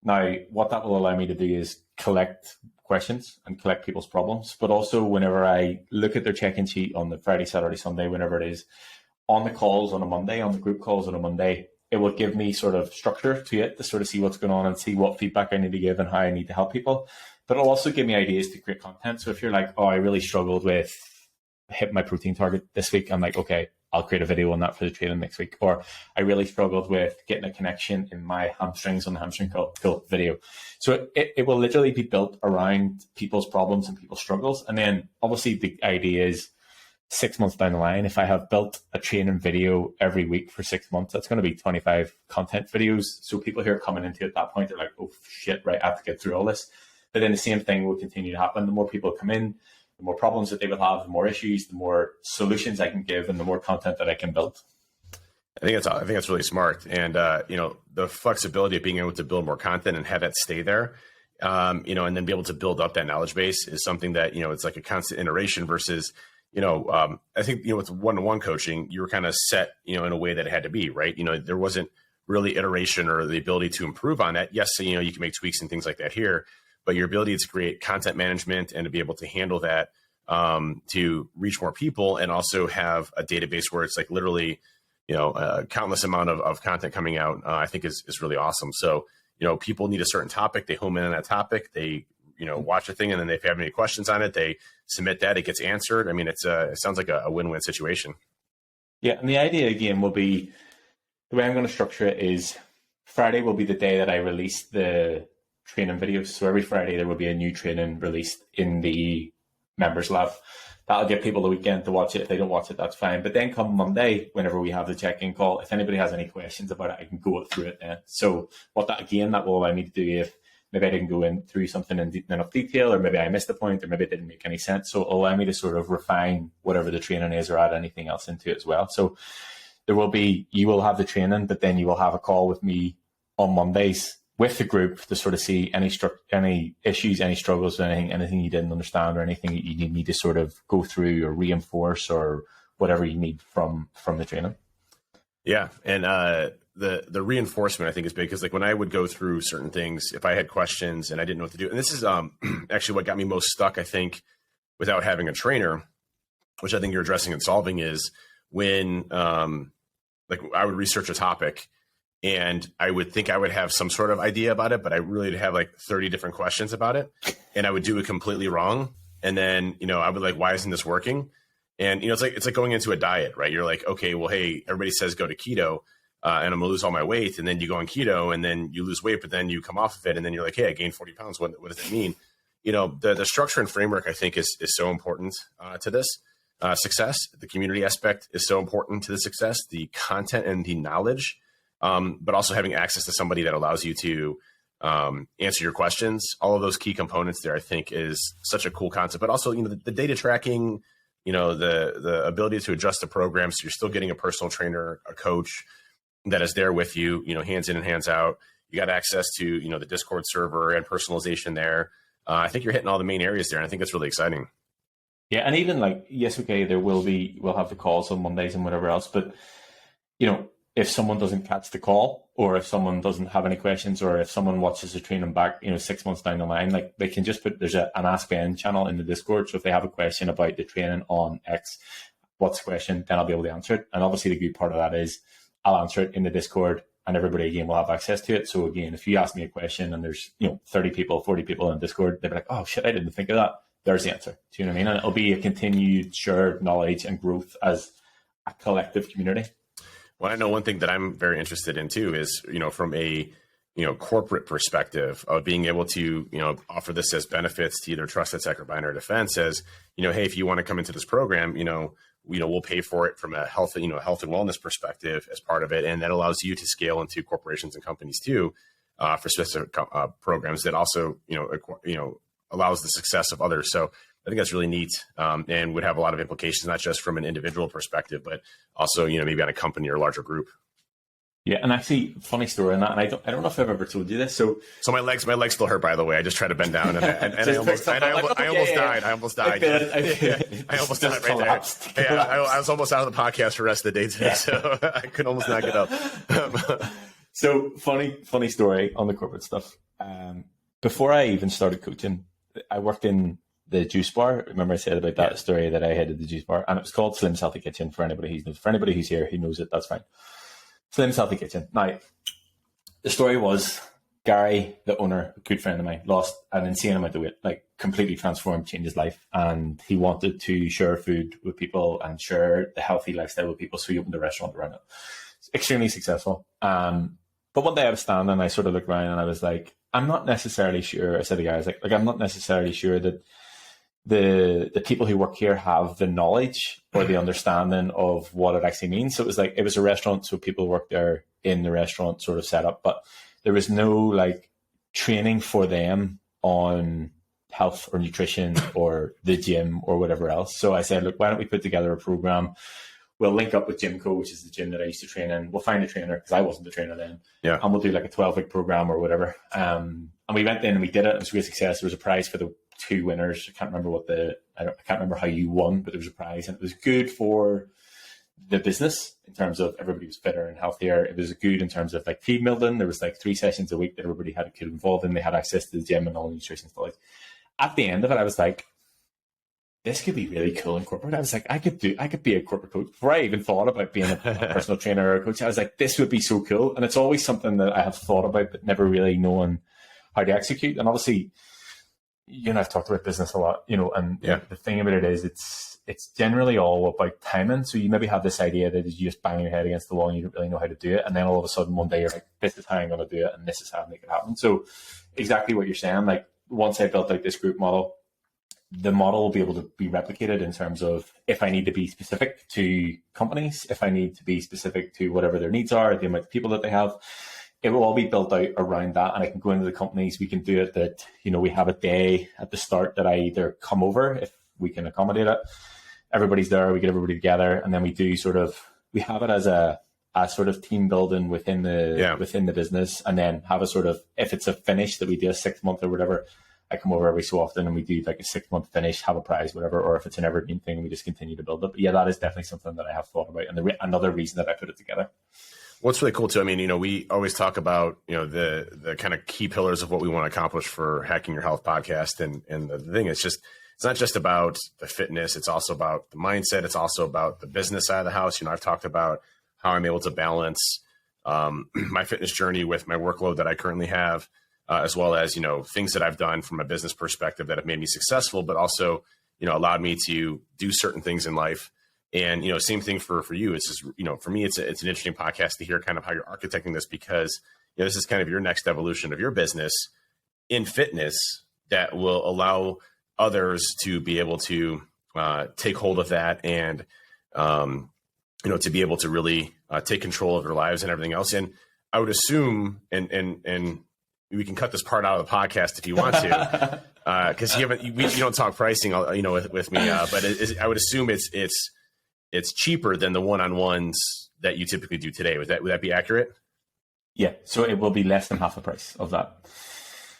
Speaker 2: Now, what that will allow me to do is collect questions and collect people's problems, but also whenever I look at their check-in sheet on the Friday, Saturday, Sunday, whenever it is, on the calls on a Monday, on the group calls on a Monday, it will give me sort of structure to it to sort of see what's going on and see what feedback I need to give and how I need to help people. But it'll also give me ideas to create content. So if you're like, oh, I really struggled with hitting my protein target this week, I'm like, okay, I'll create a video on that for the training next week. Or I really struggled with getting a connection in my hamstrings on the hamstring curl video. So it will literally be built around people's problems and people's struggles. And then obviously the idea is, 6 months down the line, if I have built a training video every week for 6 months, that's going to be 25 content videos. So people who are coming into it at that point, they're like, oh shit, right, I have to get through all this. But then the same thing will continue to happen. The more people come in, the more problems that they will have, the more issues, the more solutions I can give, and the more content that I can build.
Speaker 3: I think that's really smart. And, the flexibility of being able to build more content and have that stay there, and then be able to build up that knowledge base is something that, it's like a constant iteration versus, I think, with one-to-one coaching, you were kind of set, in a way that it had to be, right? There wasn't really iteration or the ability to improve on that. Yes, you can make tweaks and things like that here, but your ability to create content management and to be able to handle that, to reach more people, and also have a database where it's like literally, a countless amount of content coming out, I think is really awesome. So, people need a certain topic, they home in on that topic, they watch a thing, and then if they have any questions on it, they submit that, it gets answered. I mean, it sounds like a win-win situation.
Speaker 2: Yeah. And the idea again will be, the way I'm going to structure it is, Friday will be the day that I release the training videos. So every Friday there will be a new training released in the members lab. That'll give people the weekend to watch it. If they don't watch it, that's fine. But then come Monday, whenever we have the check-in call, if anybody has any questions about it, I can go through it then. So that will allow me to do, if maybe I didn't go in through something in enough detail, or maybe I missed the point, or maybe it didn't make any sense. So it'll allow me to sort of refine whatever the training is, or add anything else into it as well. So you will have the training, but then you will have a call with me on Mondays with the group to sort of see any issues, any struggles, anything you didn't understand, or anything you need me to sort of go through or reinforce, or whatever you need from the training.
Speaker 3: Yeah. And the reinforcement, I think, is big, because like when I would go through certain things, if I had questions and I didn't know what to do, and this is actually what got me most stuck, I think, without having a trainer, which I think you're addressing and solving, is when like I would research a topic and I would think I would have some sort of idea about it, but I really have like 30 different questions about it, and I would do it completely wrong. And then, I would like, why isn't this working? And, it's like going into a diet, right? You're like, okay, well, hey, everybody says go to keto, and I'm gonna lose all my weight. And then you go on keto and then you lose weight, but then you come off of it and then you're like, hey, I gained 40 pounds. What does that mean? The structure and framework, I think, is so important to this success. The community aspect is so important to the success, the content and the knowledge, but also having access to somebody that allows you to answer your questions. All of those key components there, I think, is such a cool concept. But also, the data tracking, the ability to adjust the program, so you're still getting a personal trainer, a coach that is there with you, hands in and hands out. You got access to, the Discord server and personalization there. I think you're hitting all the main areas there, and I think that's really exciting.
Speaker 2: Yeah, and even yes, okay, we'll have the calls on Mondays and whatever else, but if someone doesn't catch the call, or if someone doesn't have any questions, or if someone watches the training back, 6 months down the line, they can just there's an Ask Ben channel in the Discord. So if they have a question about the training on X, what's the question, then I'll be able to answer it. And obviously the good part of that is I'll answer it in the Discord, and everybody again will have access to it. So again, if you ask me a question and there's 30 people, 40 people in Discord, they'll be like, oh shit, I didn't think of that. There's the answer. Do you know what I mean? And it'll be a continued shared knowledge and growth as a collective community.
Speaker 3: Well, I know one thing that I'm very interested in too is, from a, corporate perspective of being able to, offer this as benefits to either Trusted Tech or Binary Defense as, hey, if you want to come into this program, we'll pay for it from a health and wellness perspective as part of it. And that allows you to scale into corporations and companies too, for specific programs that also, allows the success of others. So I think that's really neat, and would have a lot of implications, not just from an individual perspective, but also, maybe on a company or larger group.
Speaker 2: Yeah, and actually, funny story on that, and I don't know if I've ever told you this. So
Speaker 3: my legs still hurt, by the way. I just tried to bend down, and I almost died. I almost died. I almost died right there. I was almost out of the podcast for the rest of the day today, so I could almost not get up.
Speaker 2: So funny story on the corporate stuff. Before I even started coaching, I worked in the juice bar. Remember I said about that story that I headed the juice bar, and it was called Slim's Healthy Kitchen. For anybody who's here who knows it, that's fine. Slim's Healthy Kitchen. Now, the story was Gary, the owner, a good friend of mine, lost an insane amount of weight, completely transformed, changed his life, and he wanted to share food with people and share the healthy lifestyle with people. So he opened a restaurant around it. It's extremely successful. But one day I was standing and I sort of looked around and I was like, I'm not necessarily sure. I said to the guys, I'm not necessarily sure that the people who work here have the knowledge or the understanding of what it actually means. So it was a restaurant, so people work there in the restaurant sort of setup, but there was no training for them on health or nutrition or the gym or whatever else. So I said, look, why don't we put together a program? We'll link up with Gymco, which is the gym that I used to train in. We'll find a trainer, because I wasn't the trainer then.
Speaker 3: Yeah.
Speaker 2: And we'll do a 12-week program or whatever. And we went in and we did it. It was a great success. There was a prize for the 2 winners. I can't remember I can't remember how you won, but there was a prize, and it was good for the business in terms of everybody was fitter and healthier. It was good in terms of team building. There was 3 sessions a week that everybody had to get involved in. They had access to the gym and all the nutrition stuff. At the end of it, I was like, this could be really cool in corporate. I was like, I could be a corporate coach. Before I even thought about being a personal trainer or a coach, I was like, this would be so cool. And it's always something that I have thought about, but never really known how to execute. And obviously, I've talked about business a lot, and the thing about it is it's generally all about timing. So you maybe have this idea that you just bang your head against the wall and you don't really know how to do it. And then all of a sudden one day you're like, this is how I'm going to do it. And this is how I make it happen. So exactly what you're saying, once I built out this group model, the model will be able to be replicated in terms of if I need to be specific to companies, if I need to be specific to whatever their needs are, the amount of people that they have, it will all be built out around that. And I can go into the companies. We can do it that, we have a day at the start that I either come over if we can accommodate it. Everybody's there. We get everybody together. And then we do we have it as a sort of team building within the business. And then have if it's a finish that we do a 6 month or whatever, I come over every so often and we do a 6 month finish, have a prize, whatever, or if it's an evergreen thing, we just continue to build it. But yeah, that is definitely something that I have thought about, and another reason that I put it together.
Speaker 3: What's really cool too, we always talk about, the kind of key pillars of what we want to accomplish for Hacking Your Health podcast. And the thing is it's not just about the fitness. It's also about the mindset. It's also about the business side of the house. I've talked about how I'm able to balance my fitness journey with my workload that I currently have. As well as, things that I've done from a business perspective that have made me successful, but also, allowed me to do certain things in life And, same thing for you. It's just, for me, it's an interesting podcast to hear kind of how you're architecting this, because, this is kind of your next evolution of your business in fitness that will allow others to be able to take hold of that and, to be able to really take control of their lives and everything else. And I would assume, and we can cut this part out of the podcast if you want to, because you don't talk pricing, with me. But I would assume it's cheaper than the one-on-ones that you typically do today. Would that be accurate?
Speaker 2: Yeah. So it will be less than half the price of that.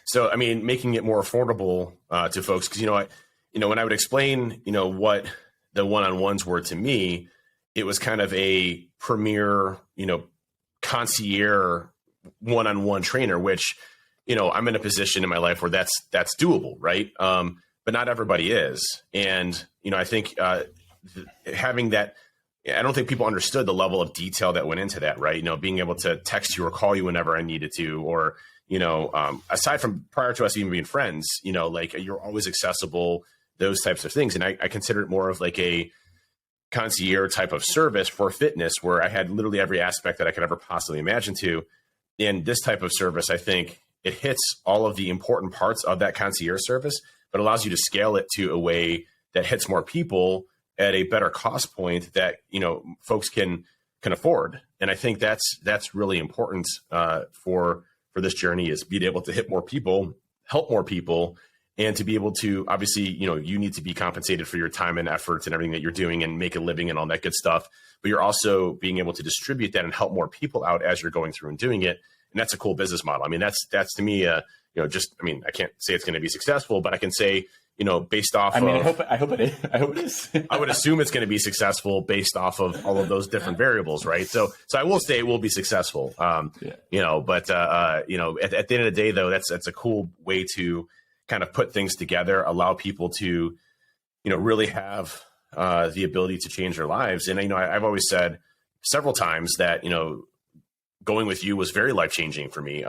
Speaker 3: So, I mean, making it more affordable to folks, because, when I would explain, what the one-on-ones were to me, it was kind of a premier, concierge one-on-one trainer, which, I'm in a position in my life where that's doable. Right. But not everybody is. And, I think having that, I don't think people understood the level of detail that went into that, right? Being able to text you or call you whenever I needed to, or, aside from prior to us even being friends, like you're always accessible, those types of things. And I consider it more of like a concierge type of service for fitness, where I had literally every aspect that I could ever possibly imagine to. And this type of service, I think it hits all of the important parts of that concierge service, but allows you to scale it to a way that hits more people at a better cost point that, folks can afford. And I think that's really important for this journey, is being able to hit more people, help more people, and to be able to, obviously, you need to be compensated for your time and efforts and everything that you're doing and make a living and all that good stuff. But you're also being able to distribute that and help more people out as you're going through and doing it. And that's a cool business model. I mean, that's to me, I can't say it's going to be successful, but I can say, based off
Speaker 2: I hope it is. I hope it is.
Speaker 3: I would assume it's going to be successful based off of all of those different variables, right? So I will say it will be successful. But at the end of the day, though, that's a cool way to kind of put things together, allow people to, really have the ability to change their lives. And, I've always said several times that, going with you was very life-changing for me.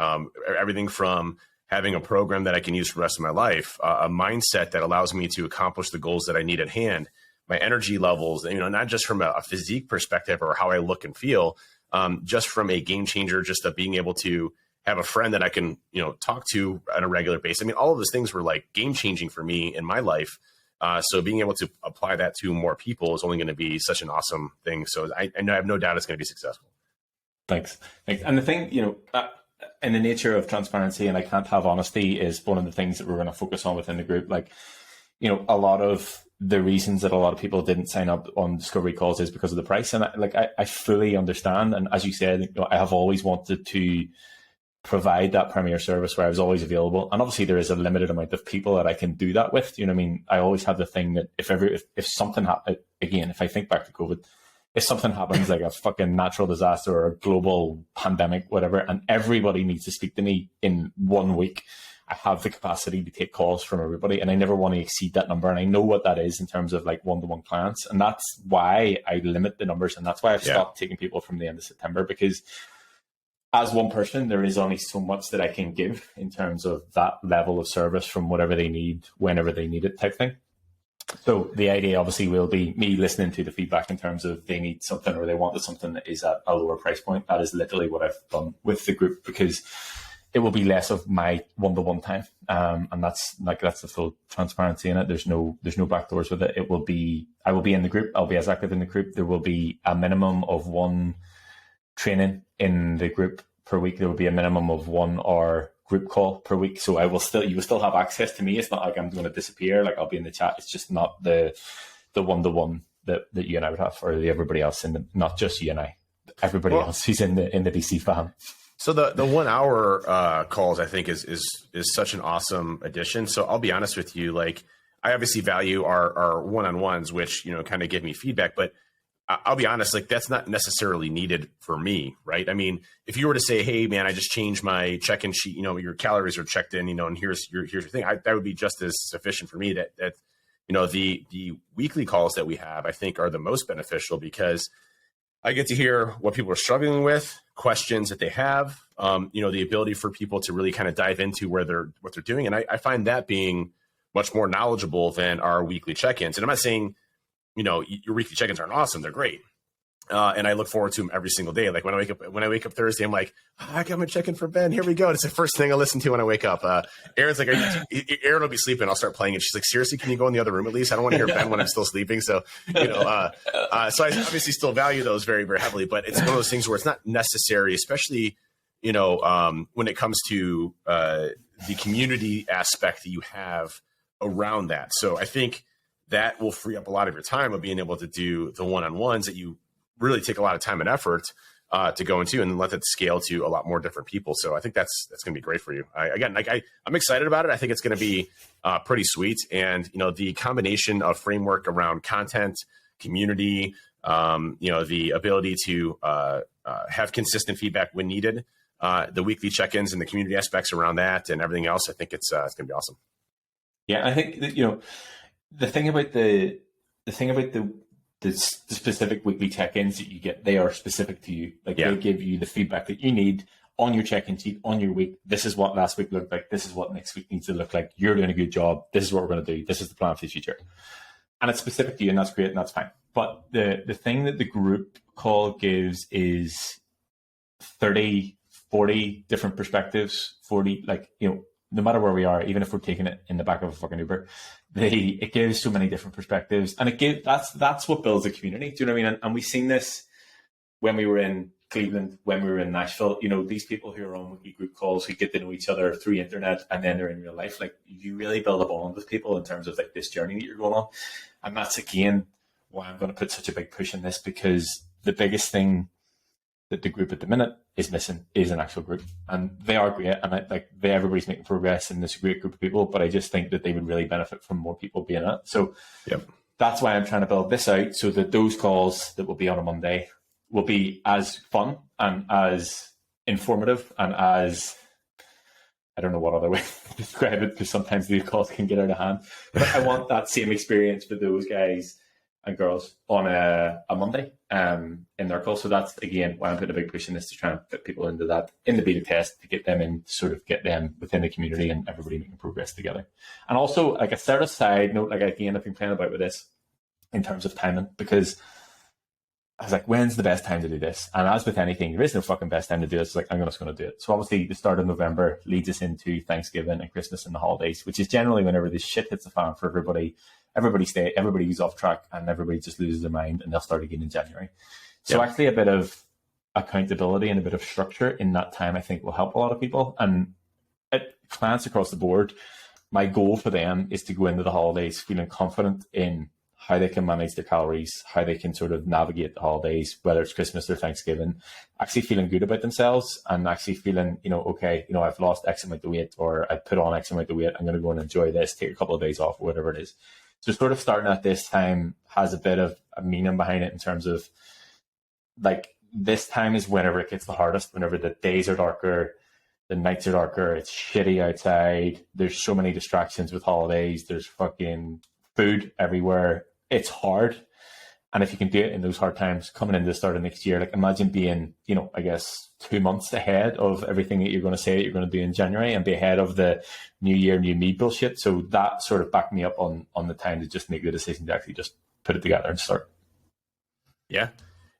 Speaker 3: Everything from having a program that I can use for the rest of my life, a mindset that allows me to accomplish the goals that I need at hand, my energy levels, not just from a physique perspective or how I look and feel, just from a game changer, just of being able to have a friend that I can, talk to on a regular basis. I mean, all of those things were like game changing for me in my life. So being able to apply that to more people is only going to be such an awesome thing. So I have no doubt it's going to be successful.
Speaker 2: Thanks. And the thing, in the nature of transparency, and I can't have honesty, is one of the things that we're going to focus on within the group. Like, a lot of the reasons that a lot of people didn't sign up on discovery calls is because of the price. And I fully understand. And as you said, I have always wanted to provide that premier service where I was always available. And obviously there is a limited amount of people that I can do that with. You know what I mean? I always have the thing that if something happens, again, if I think back to COVID, if something happens like a fucking natural disaster or a global pandemic, whatever, and everybody needs to speak to me in 1 week, I have the capacity to take calls from everybody, and I never want to exceed that number. And I know what that is in terms of like one-to-one clients. And that's why I limit the numbers. And that's why I've stopped taking people from the end of September, because as one person, there is only so much that I can give in terms of that level of service from whatever they need, whenever they need it type thing. So the idea obviously will be me listening to the feedback in terms of they need something or they wanted something that is at a lower price point. That is literally what I've done with the group, because it will be less of my one-to-one time. And that's the full transparency in it. There's no backdoors with it. I will be in the group. I'll be as active in the group. There will be a minimum of one training in the group per week. There will be a minimum of 1 hour group call per week. So you will still have access to me. It's not like I'm going to disappear. Like I'll be in the chat. It's just not the one-to-one that you and I would have, or everybody else not just you and I, everybody else who's in the BC fam.
Speaker 3: So the 1 hour calls, I think is such an awesome addition. So I'll be honest with you, like I obviously value our one-on-ones, which, kind of give me feedback, but I'll be honest, like that's not necessarily needed for me, right? I mean, if you were to say, hey man, I just changed my check-in sheet, your calories are checked in, and here's your thing, that would be just as sufficient for me. That the weekly calls that we have, I think, are the most beneficial, because I get to hear what people are struggling with, questions that they have, the ability for people to really kind of dive into what they're doing. And I find that being much more knowledgeable than our weekly check-ins. And I'm not saying your weekly check-ins aren't awesome. They're great. And I look forward to them every single day. Like when I wake up Thursday, I'm like, I got my check-in for Ben. Here we go. It's the first thing I listen to when I wake up. Erin's like, Erin will be sleeping. I'll start playing it. She's like, seriously, can you go in the other room at least? I don't want to hear Ben when I'm still sleeping. So, so I obviously still value those very, very heavily, but it's one of those things where it's not necessary, especially, when it comes to the community aspect that you have around that. So I think that will free up a lot of your time of being able to do the one-on-ones that you really take a lot of time and effort to go into, and let that scale to a lot more different people. So I think that's going to be great for you. I'm excited about it. I think it's going to be pretty sweet. And, the combination of framework around content, community, the ability to have consistent feedback when needed, the weekly check-ins and the community aspects around that and everything else, I think it's going to be awesome.
Speaker 2: Yeah. I think that, the thing about the specific weekly check-ins that you get, they are specific to you. Like they give you the feedback that you need on your check-in sheet, on your week. This is what last week looked like. This is what next week needs to look like. You're doing a good job. This is what we're going to do. This is the plan for the future. And it's specific to you, and that's great, and that's fine. But the thing that the group call gives is 30, 40 different perspectives, 40, no matter where we are, even if we're taking it in the back of a fucking Uber, it gives so many different perspectives, and that's what builds a community. Do you know what I mean? And we've seen this when we were in Cleveland, when we were in Nashville. These people who are on weekly group calls, who get to know each other through internet, and then they're in real life. Like, you really build a bond with people in terms of like this journey that you're going on, and that's again why I'm going to put such a big push in this, because the biggest thing that the group at the minute is missing is an actual group, and they are great, and everybody's making progress, and this great group of people, but I just think that they would really benefit from more people being in it. So that's why I'm trying to build this out, so that those calls that will be on a Monday will be as fun and as informative and as, I don't know what other way to describe it, because sometimes these calls can get out of hand, but I want that same experience for those guys and girls on a Monday in their call. So that's, again, why I'm putting a big push in this, to try and fit people into that in the beta test, to get them in, sort of get them within the community and everybody making progress together. And also, like a sort of side note, again, I've been playing about with this in terms of timing, because I was like, when's the best time to do this? And as with anything, there is no fucking best time to do it. It's like, I'm just going to do it. So obviously the start of November leads us into Thanksgiving and Christmas and the holidays, which is generally whenever this shit hits the fan for everybody. Everybody's off track, and everybody just loses their mind, and they'll start again in January. So actually a bit of accountability and a bit of structure in that time, I think, will help a lot of people. And clients across the board, my goal for them is to go into the holidays feeling confident in how they can manage their calories, how they can sort of navigate the holidays, whether it's Christmas or Thanksgiving, actually feeling good about themselves, and actually feeling, okay, I've lost X amount of weight, or I put on X amount of weight. I'm going to go and enjoy this, take a couple of days off, or whatever it is. So sort of starting at this time has a bit of a meaning behind it, in terms of, like, this time is whenever it gets the hardest, whenever the days are darker, the nights are darker, it's shitty outside, there's so many distractions with holidays, there's fucking food everywhere. It's hard. And if you can do it in those hard times coming into the start of next year, like, imagine being, I guess 2 months ahead of everything that you're going to say that you're going to do in January, and be ahead of the new year, new me bullshit. So that sort of backed me up on the time to just make the decision to actually just put it together and start. Yeah.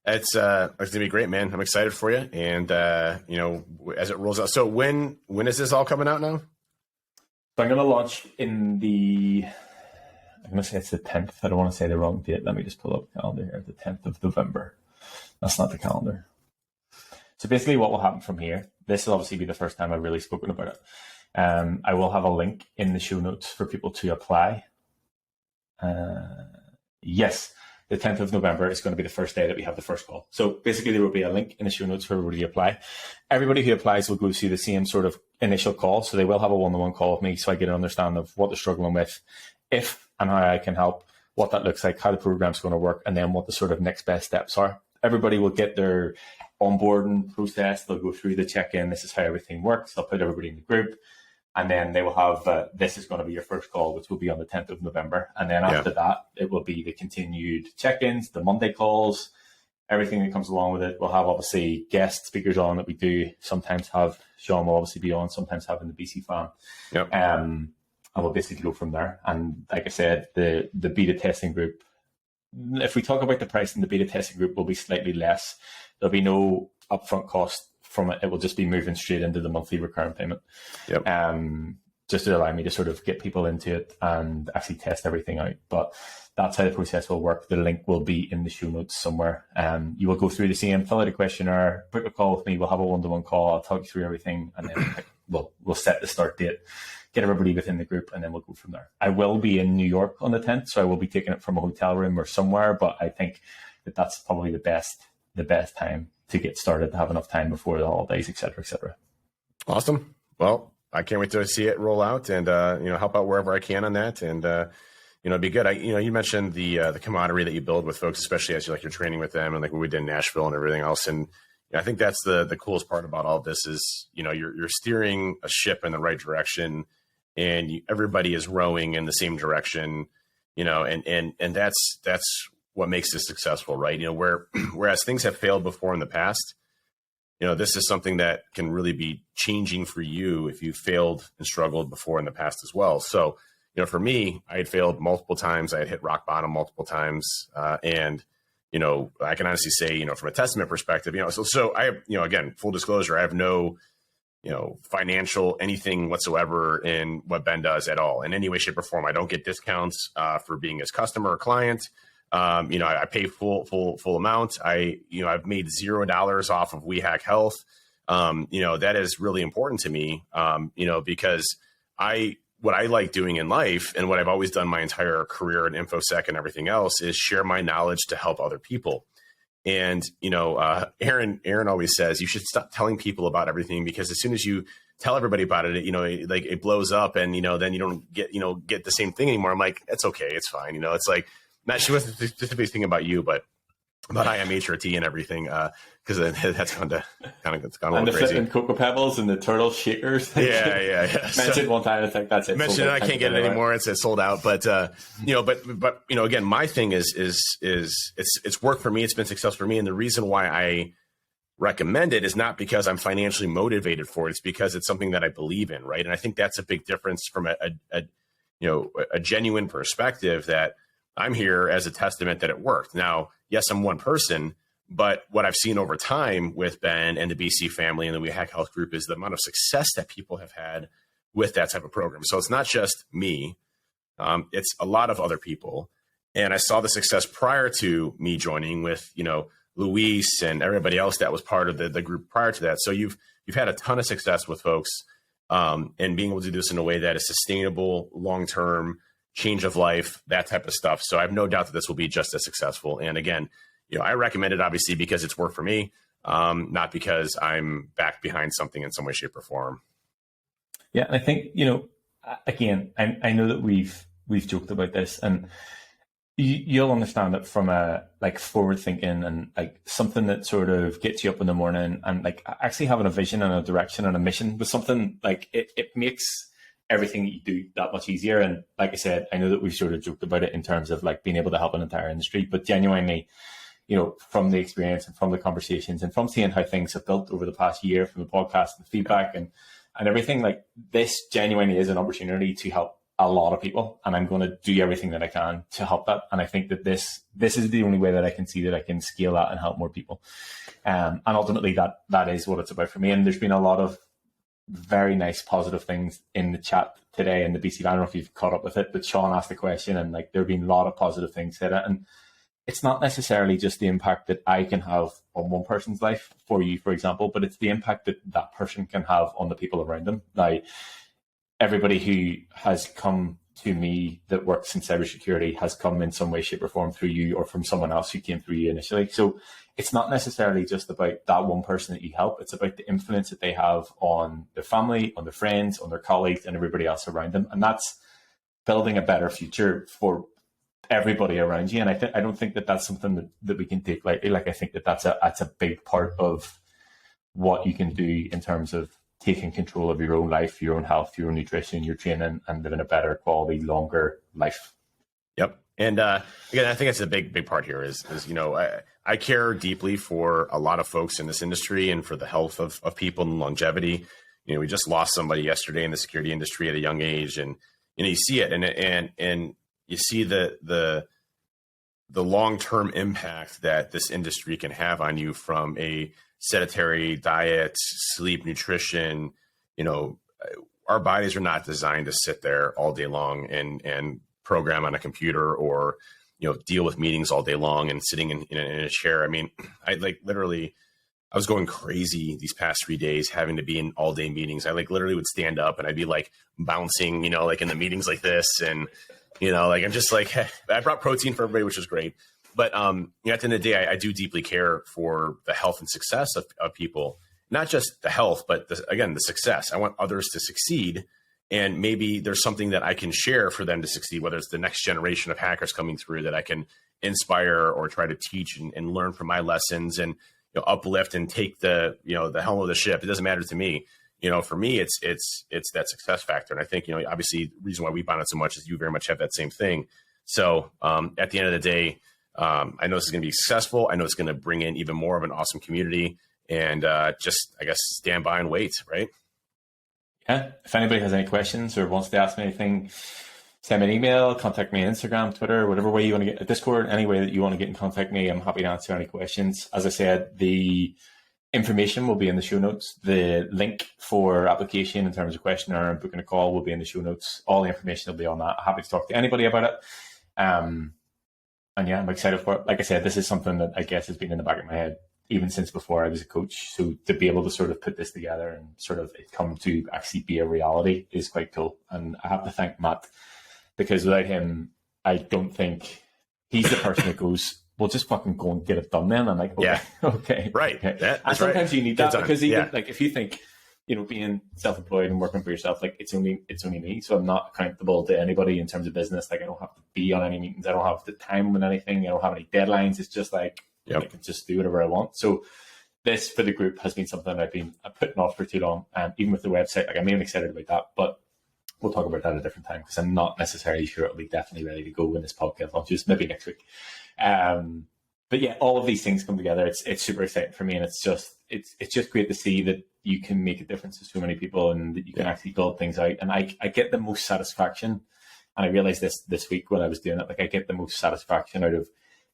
Speaker 3: It's going to be great, man. I'm excited for you. And, as it rolls out. So when is this all coming out now?
Speaker 2: So I'm going to launch I'm going to say it's the 10th. I don't want to say the wrong date. Let me just pull up the calendar here. The 10th of November. That's not the calendar. So basically what will happen from here, this will obviously be the first time I've really spoken about it. I will have a link in the show notes for people to apply. Yes, the 10th of November is going to be the first day that we have the first call. So basically there will be a link in the show notes for everybody to apply. Everybody who applies will go through the same sort of initial call. So they will have a one-on-one call with me, so I get an understanding of what they're struggling with, if and how I can help, what that looks like, how the program's going to work, and then what the sort of next best steps are. Everybody will get their onboarding process. They'll go through the check-in. This is how everything works. I'll put everybody in the group, and then they will have, this is going to be your first call, which will be on the 10th of November. And then after that, it will be the continued check-ins, the Monday calls, everything that comes along with it. We'll have obviously guest speakers on that we do sometimes have. Sean will obviously be on, sometimes having the BC fan.
Speaker 3: Yep.
Speaker 2: And we'll basically go from there. And like I said, the beta testing group if we talk about the price in the beta testing group, will be slightly less. There'll be no upfront cost from it. It will just be moving straight into the monthly recurring payment.
Speaker 3: Yep.
Speaker 2: Just to allow me to sort of get people into it and actually test everything out. But that's how the process will work. The link will be in the show notes somewhere. You will go through the same, fill out a questionnaire, book a call with me. We'll have a one-to-one call. I'll talk you through everything, and then we'll set the start date, get everybody within the group, and then we'll go from there. I will be in New York on the 10th, so I will be taking it from a hotel room or somewhere. But I think that that's probably the best time to get started, to have enough time before the holidays, et cetera, et cetera.
Speaker 3: Awesome. Well, I can't wait to see it roll out and, help out wherever I can on that. And, it'd be good. You mentioned the camaraderie that you build with folks, especially as you're training with them, and like what we did in Nashville and everything else. And I think that's the coolest part about all of this is, you're steering a ship in the right direction, and everybody is rowing in the same direction, and that's what makes this successful, right? Whereas things have failed before in the past, this is something that can really be changing for you if you failed and struggled before in the past as well. So, for me, I had failed multiple times. I had hit rock bottom multiple times. And, I can honestly say, from a testament perspective, so I have, again, full disclosure, I have no, financial anything whatsoever in what Ben does at all in any way, shape or form. I don't get discounts for being his customer or client. I pay full amount. I've made $0 off of We Hack Health. That is really important to me, because what I like doing in life and what I've always done my entire career in InfoSec and everything else is share my knowledge to help other people. And, Aaron always says you should stop telling people about everything, because as soon as you tell everybody about it, it blows up, and, then you don't get the same thing anymore. I'm like, it's okay. It's fine. It's like, she wasn't specifically thinking about you, but about I am HRT and everything, because that's gone a
Speaker 2: and
Speaker 3: little
Speaker 2: the
Speaker 3: crazy.
Speaker 2: flipping Cocoa Pebbles and the turtle shakers.
Speaker 3: Yeah.
Speaker 2: Mentioned one time, I think that's it.
Speaker 3: Mentioned it, I can't get it anymore. It's sold out. But again, my thing is it's worked for me. It's been successful for me, and the reason why I recommend it is not because I'm financially motivated for it. It's because it's something that I believe in, right? And I think that's a big difference from a genuine perspective, that I'm here as a testament that it worked. Now, yes, I'm one person, but what I've seen over time with Ben and the BC family and the We Hack Health group is the amount of success that people have had with that type of program. So it's not just me, it's a lot of other people. And I saw the success prior to me joining with, Luis and everybody else that was part of the group prior to that. So you've had a ton of success with folks, and being able to do this in a way that is sustainable, long-term, change of life, that type of stuff. So I have no doubt that this will be just as successful. And again, I recommend it obviously because it's worked for me, not because I'm back behind something in some way, shape, or form.
Speaker 2: Yeah, and I think, again, I know that we've joked about this, and you'll understand it from a forward thinking and something that sort of gets you up in the morning, and actually having a vision and a direction and a mission with something, it makes everything that you do that much easier. And like I said, I know that we've sort of joked about it in terms of being able to help an entire industry, but genuinely, from the experience and from the conversations and from seeing how things have built over the past year, from the podcast and the feedback and everything, this genuinely is an opportunity to help a lot of people. And I'm going to do everything that I can to help that. And I think that this is the only way that I can see that I can scale that and help more people. And ultimately that is what it's about for me. And there's been a lot of very nice positive things in the chat today in the BC. I don't know if you've caught up with it, but Sean asked the question, and there have been a lot of positive things said. And it's not necessarily just the impact that I can have on one person's life, for you, for example, but it's the impact that that person can have on the people around them. Now, everybody who has come to me that works in cybersecurity has come in some way, shape, or form through you or from someone else who came through you initially. So it's not necessarily just about that one person that you help. It's about the influence that they have on their family, on their friends, on their colleagues, and everybody else around them. And that's building a better future for everybody around you. And I don't think that that's something that we can take lightly. I think that that's a big part of what you can do in terms of taking control of your own life, your own health, your own nutrition, your training, and living a better quality, longer life.
Speaker 3: Yep. And again, I think that's a big part here is I care deeply for a lot of folks in this industry and for the health of people and longevity. We just lost somebody yesterday in the security industry at a young age, and you see it, and you see the the long-term impact that this industry can have on you from a sedentary diet, sleep, nutrition. You know, our bodies are not designed to sit there all day long and program on a computer or, you know, deal with meetings all day long and sitting in a chair. I mean, I was going crazy these past 3 days, having to be in all day meetings. I like literally would stand up and I'd be like bouncing, you know, like in the meetings like this. And, you know, like, I'm just like, hey, I brought protein for everybody, which is great. But, you know, at the end of the day, I do deeply care for the health and success of people, not just the health, but again, the success. I want others to succeed. And maybe there's something that I can share for them to succeed, whether it's the next generation of hackers coming through that I can inspire or try to teach and learn from my lessons and, you know, uplift and take the, you know, the helm of the ship. It doesn't matter to me. You know, for me, it's that success factor. And I think, you know, obviously the reason why we bonded so much is you very much have that same thing. So at the end of the day, I know this is going to be successful. I know it's going to bring in even more of an awesome community, and just, I guess, stand by and wait, right?
Speaker 2: Yeah. If anybody has any questions or wants to ask me anything, send me an email, contact me on Instagram, Twitter, whatever way you want to get, Discord, any way that you want to get in contact me. I'm happy to answer any questions. As I said, the information will be in the show notes. The link for application in terms of questionnaire and booking a call will be in the show notes. All the information will be on that. Happy to talk to anybody about it. And yeah, I'm excited for it. Like I said, this is something that I guess has been in the back of my head even since before I was a coach. So to be able to sort of put this together and sort of it come to actually be a reality is quite cool. And I have to thank Matt, because without him, I don't think he's the person that goes, well, just fucking go and get it done then. I'm like, okay, okay.
Speaker 3: Right.
Speaker 2: Okay.
Speaker 3: Yeah,
Speaker 2: and sometimes you need that, because even
Speaker 3: yeah.
Speaker 2: like if you think, you know, being self-employed and working for yourself, like it's only me. So I'm not accountable to anybody in terms of business. Like I don't have to be on any meetings. I don't have the time with anything. I don't have any deadlines. It's just like, I can just do whatever I want. So this for the group has been something I've been putting off for too long. And even with the website, like I'm even excited about that, but we'll talk about that at a different time, because I'm not necessarily sure it'll be definitely ready to go when this podcast launches, maybe next week. But yeah, all of these things come together. It's super exciting for me, and it's just great to see that you can make a difference to so many people and that you can actually build things out. And I get the most satisfaction, and I realized this week when I was doing it, like I get the most satisfaction out of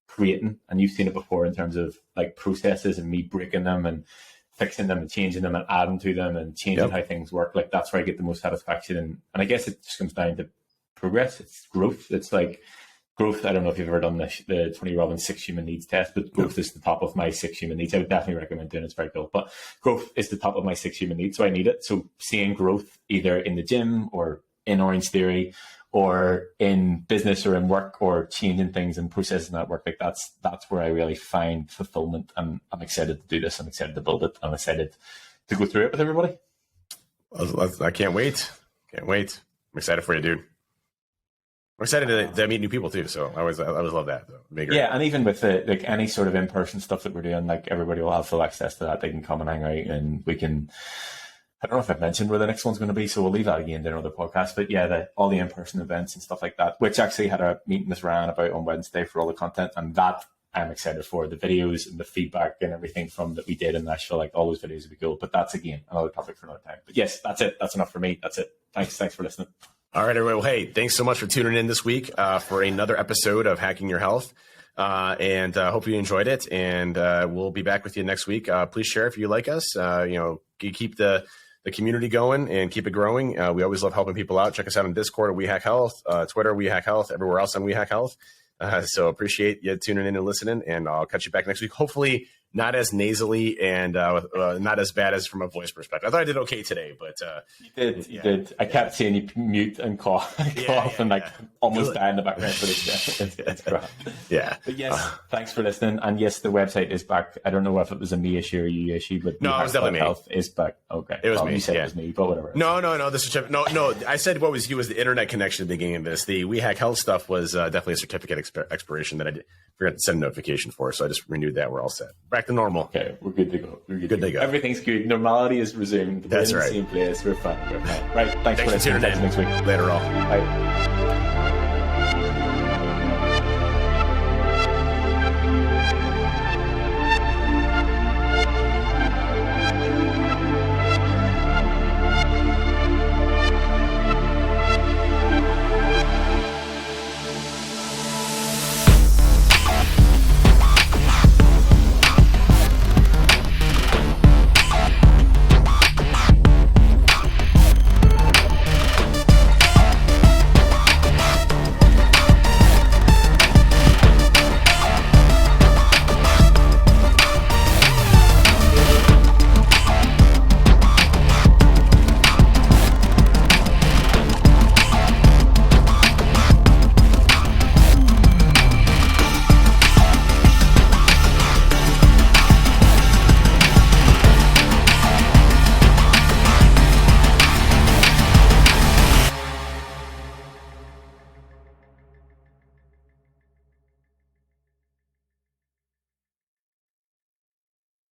Speaker 2: creating, and you've seen it before in terms of like processes and me breaking them and fixing them and changing them and adding to them and changing how things work. Like that's where I get the most satisfaction. And I guess it just comes down to progress. It's growth. It's like growth. I don't know if you've ever done the Tony Robbins 6 human needs test, but growth is the top of my 6 human needs. I would definitely recommend doing it. It's very cool. But growth is the top of my 6 human needs. So I need it. So seeing growth either in the gym or in Orange Theory or in business or in work or changing things and processing that work, like that's where I really find fulfillment. And I'm excited to do this. I'm excited to build it. I'm excited to go through it with everybody.
Speaker 3: I can't wait. Can't wait. I'm excited for you, dude. I'm excited to meet new people too. So I always love that.
Speaker 2: Yeah, and even with the, like any sort of in-person stuff that we're doing, like everybody will have full access to that. They can come and hang out, and we can. I don't know if I've mentioned where the next one's going to be, so we'll leave that again to another podcast. But yeah, all the in-person events and stuff like that, which actually had a meeting this ran about on Wednesday for all the content, and that I'm excited for. The videos and the feedback and everything from that we did in Nashville, like all those videos would be cool. But that's again another topic for another time. But yes, that's it. That's enough for me. That's it. Thanks for listening.
Speaker 3: All right, everybody. Well, hey, thanks so much for tuning in this week for another episode of Hacking Your Health. And hope you enjoyed it. And we'll be back with you next week. Please share if you like us. Keep the community going and keep it growing. We always love helping people out. Check us out on Discord at We Hack Health, Twitter, We Hack Health, everywhere else on We Hack Health. So appreciate you tuning in and listening. And I'll catch you back next week. Hopefully not as nasally and not as bad as from a voice perspective. I thought I did okay today, but
Speaker 2: you did. I kept seeing you mute and cough, and almost die in the background. But it's crap.
Speaker 3: Yeah.
Speaker 2: But yes, thanks for listening. And yes, the website is back. I don't know if it was a me issue or you issue, but
Speaker 3: no, it was definitely me.
Speaker 2: Health is back. Okay,
Speaker 3: it was me.
Speaker 2: You said it was me, but whatever.
Speaker 3: No. No. I said what was you was the internet connection at the beginning of this. The We Hack Health stuff was definitely a certificate expiration that I forgot to send a notification for, so I just renewed that. We're all set. Back to normal.
Speaker 2: Okay, we're good to go.
Speaker 3: Good to go.
Speaker 2: Everything's good. Normality is resumed.
Speaker 3: That's right.
Speaker 2: Same place. We're fine. Right. Thanks for listening.
Speaker 3: Next week. Later all.
Speaker 2: Bye.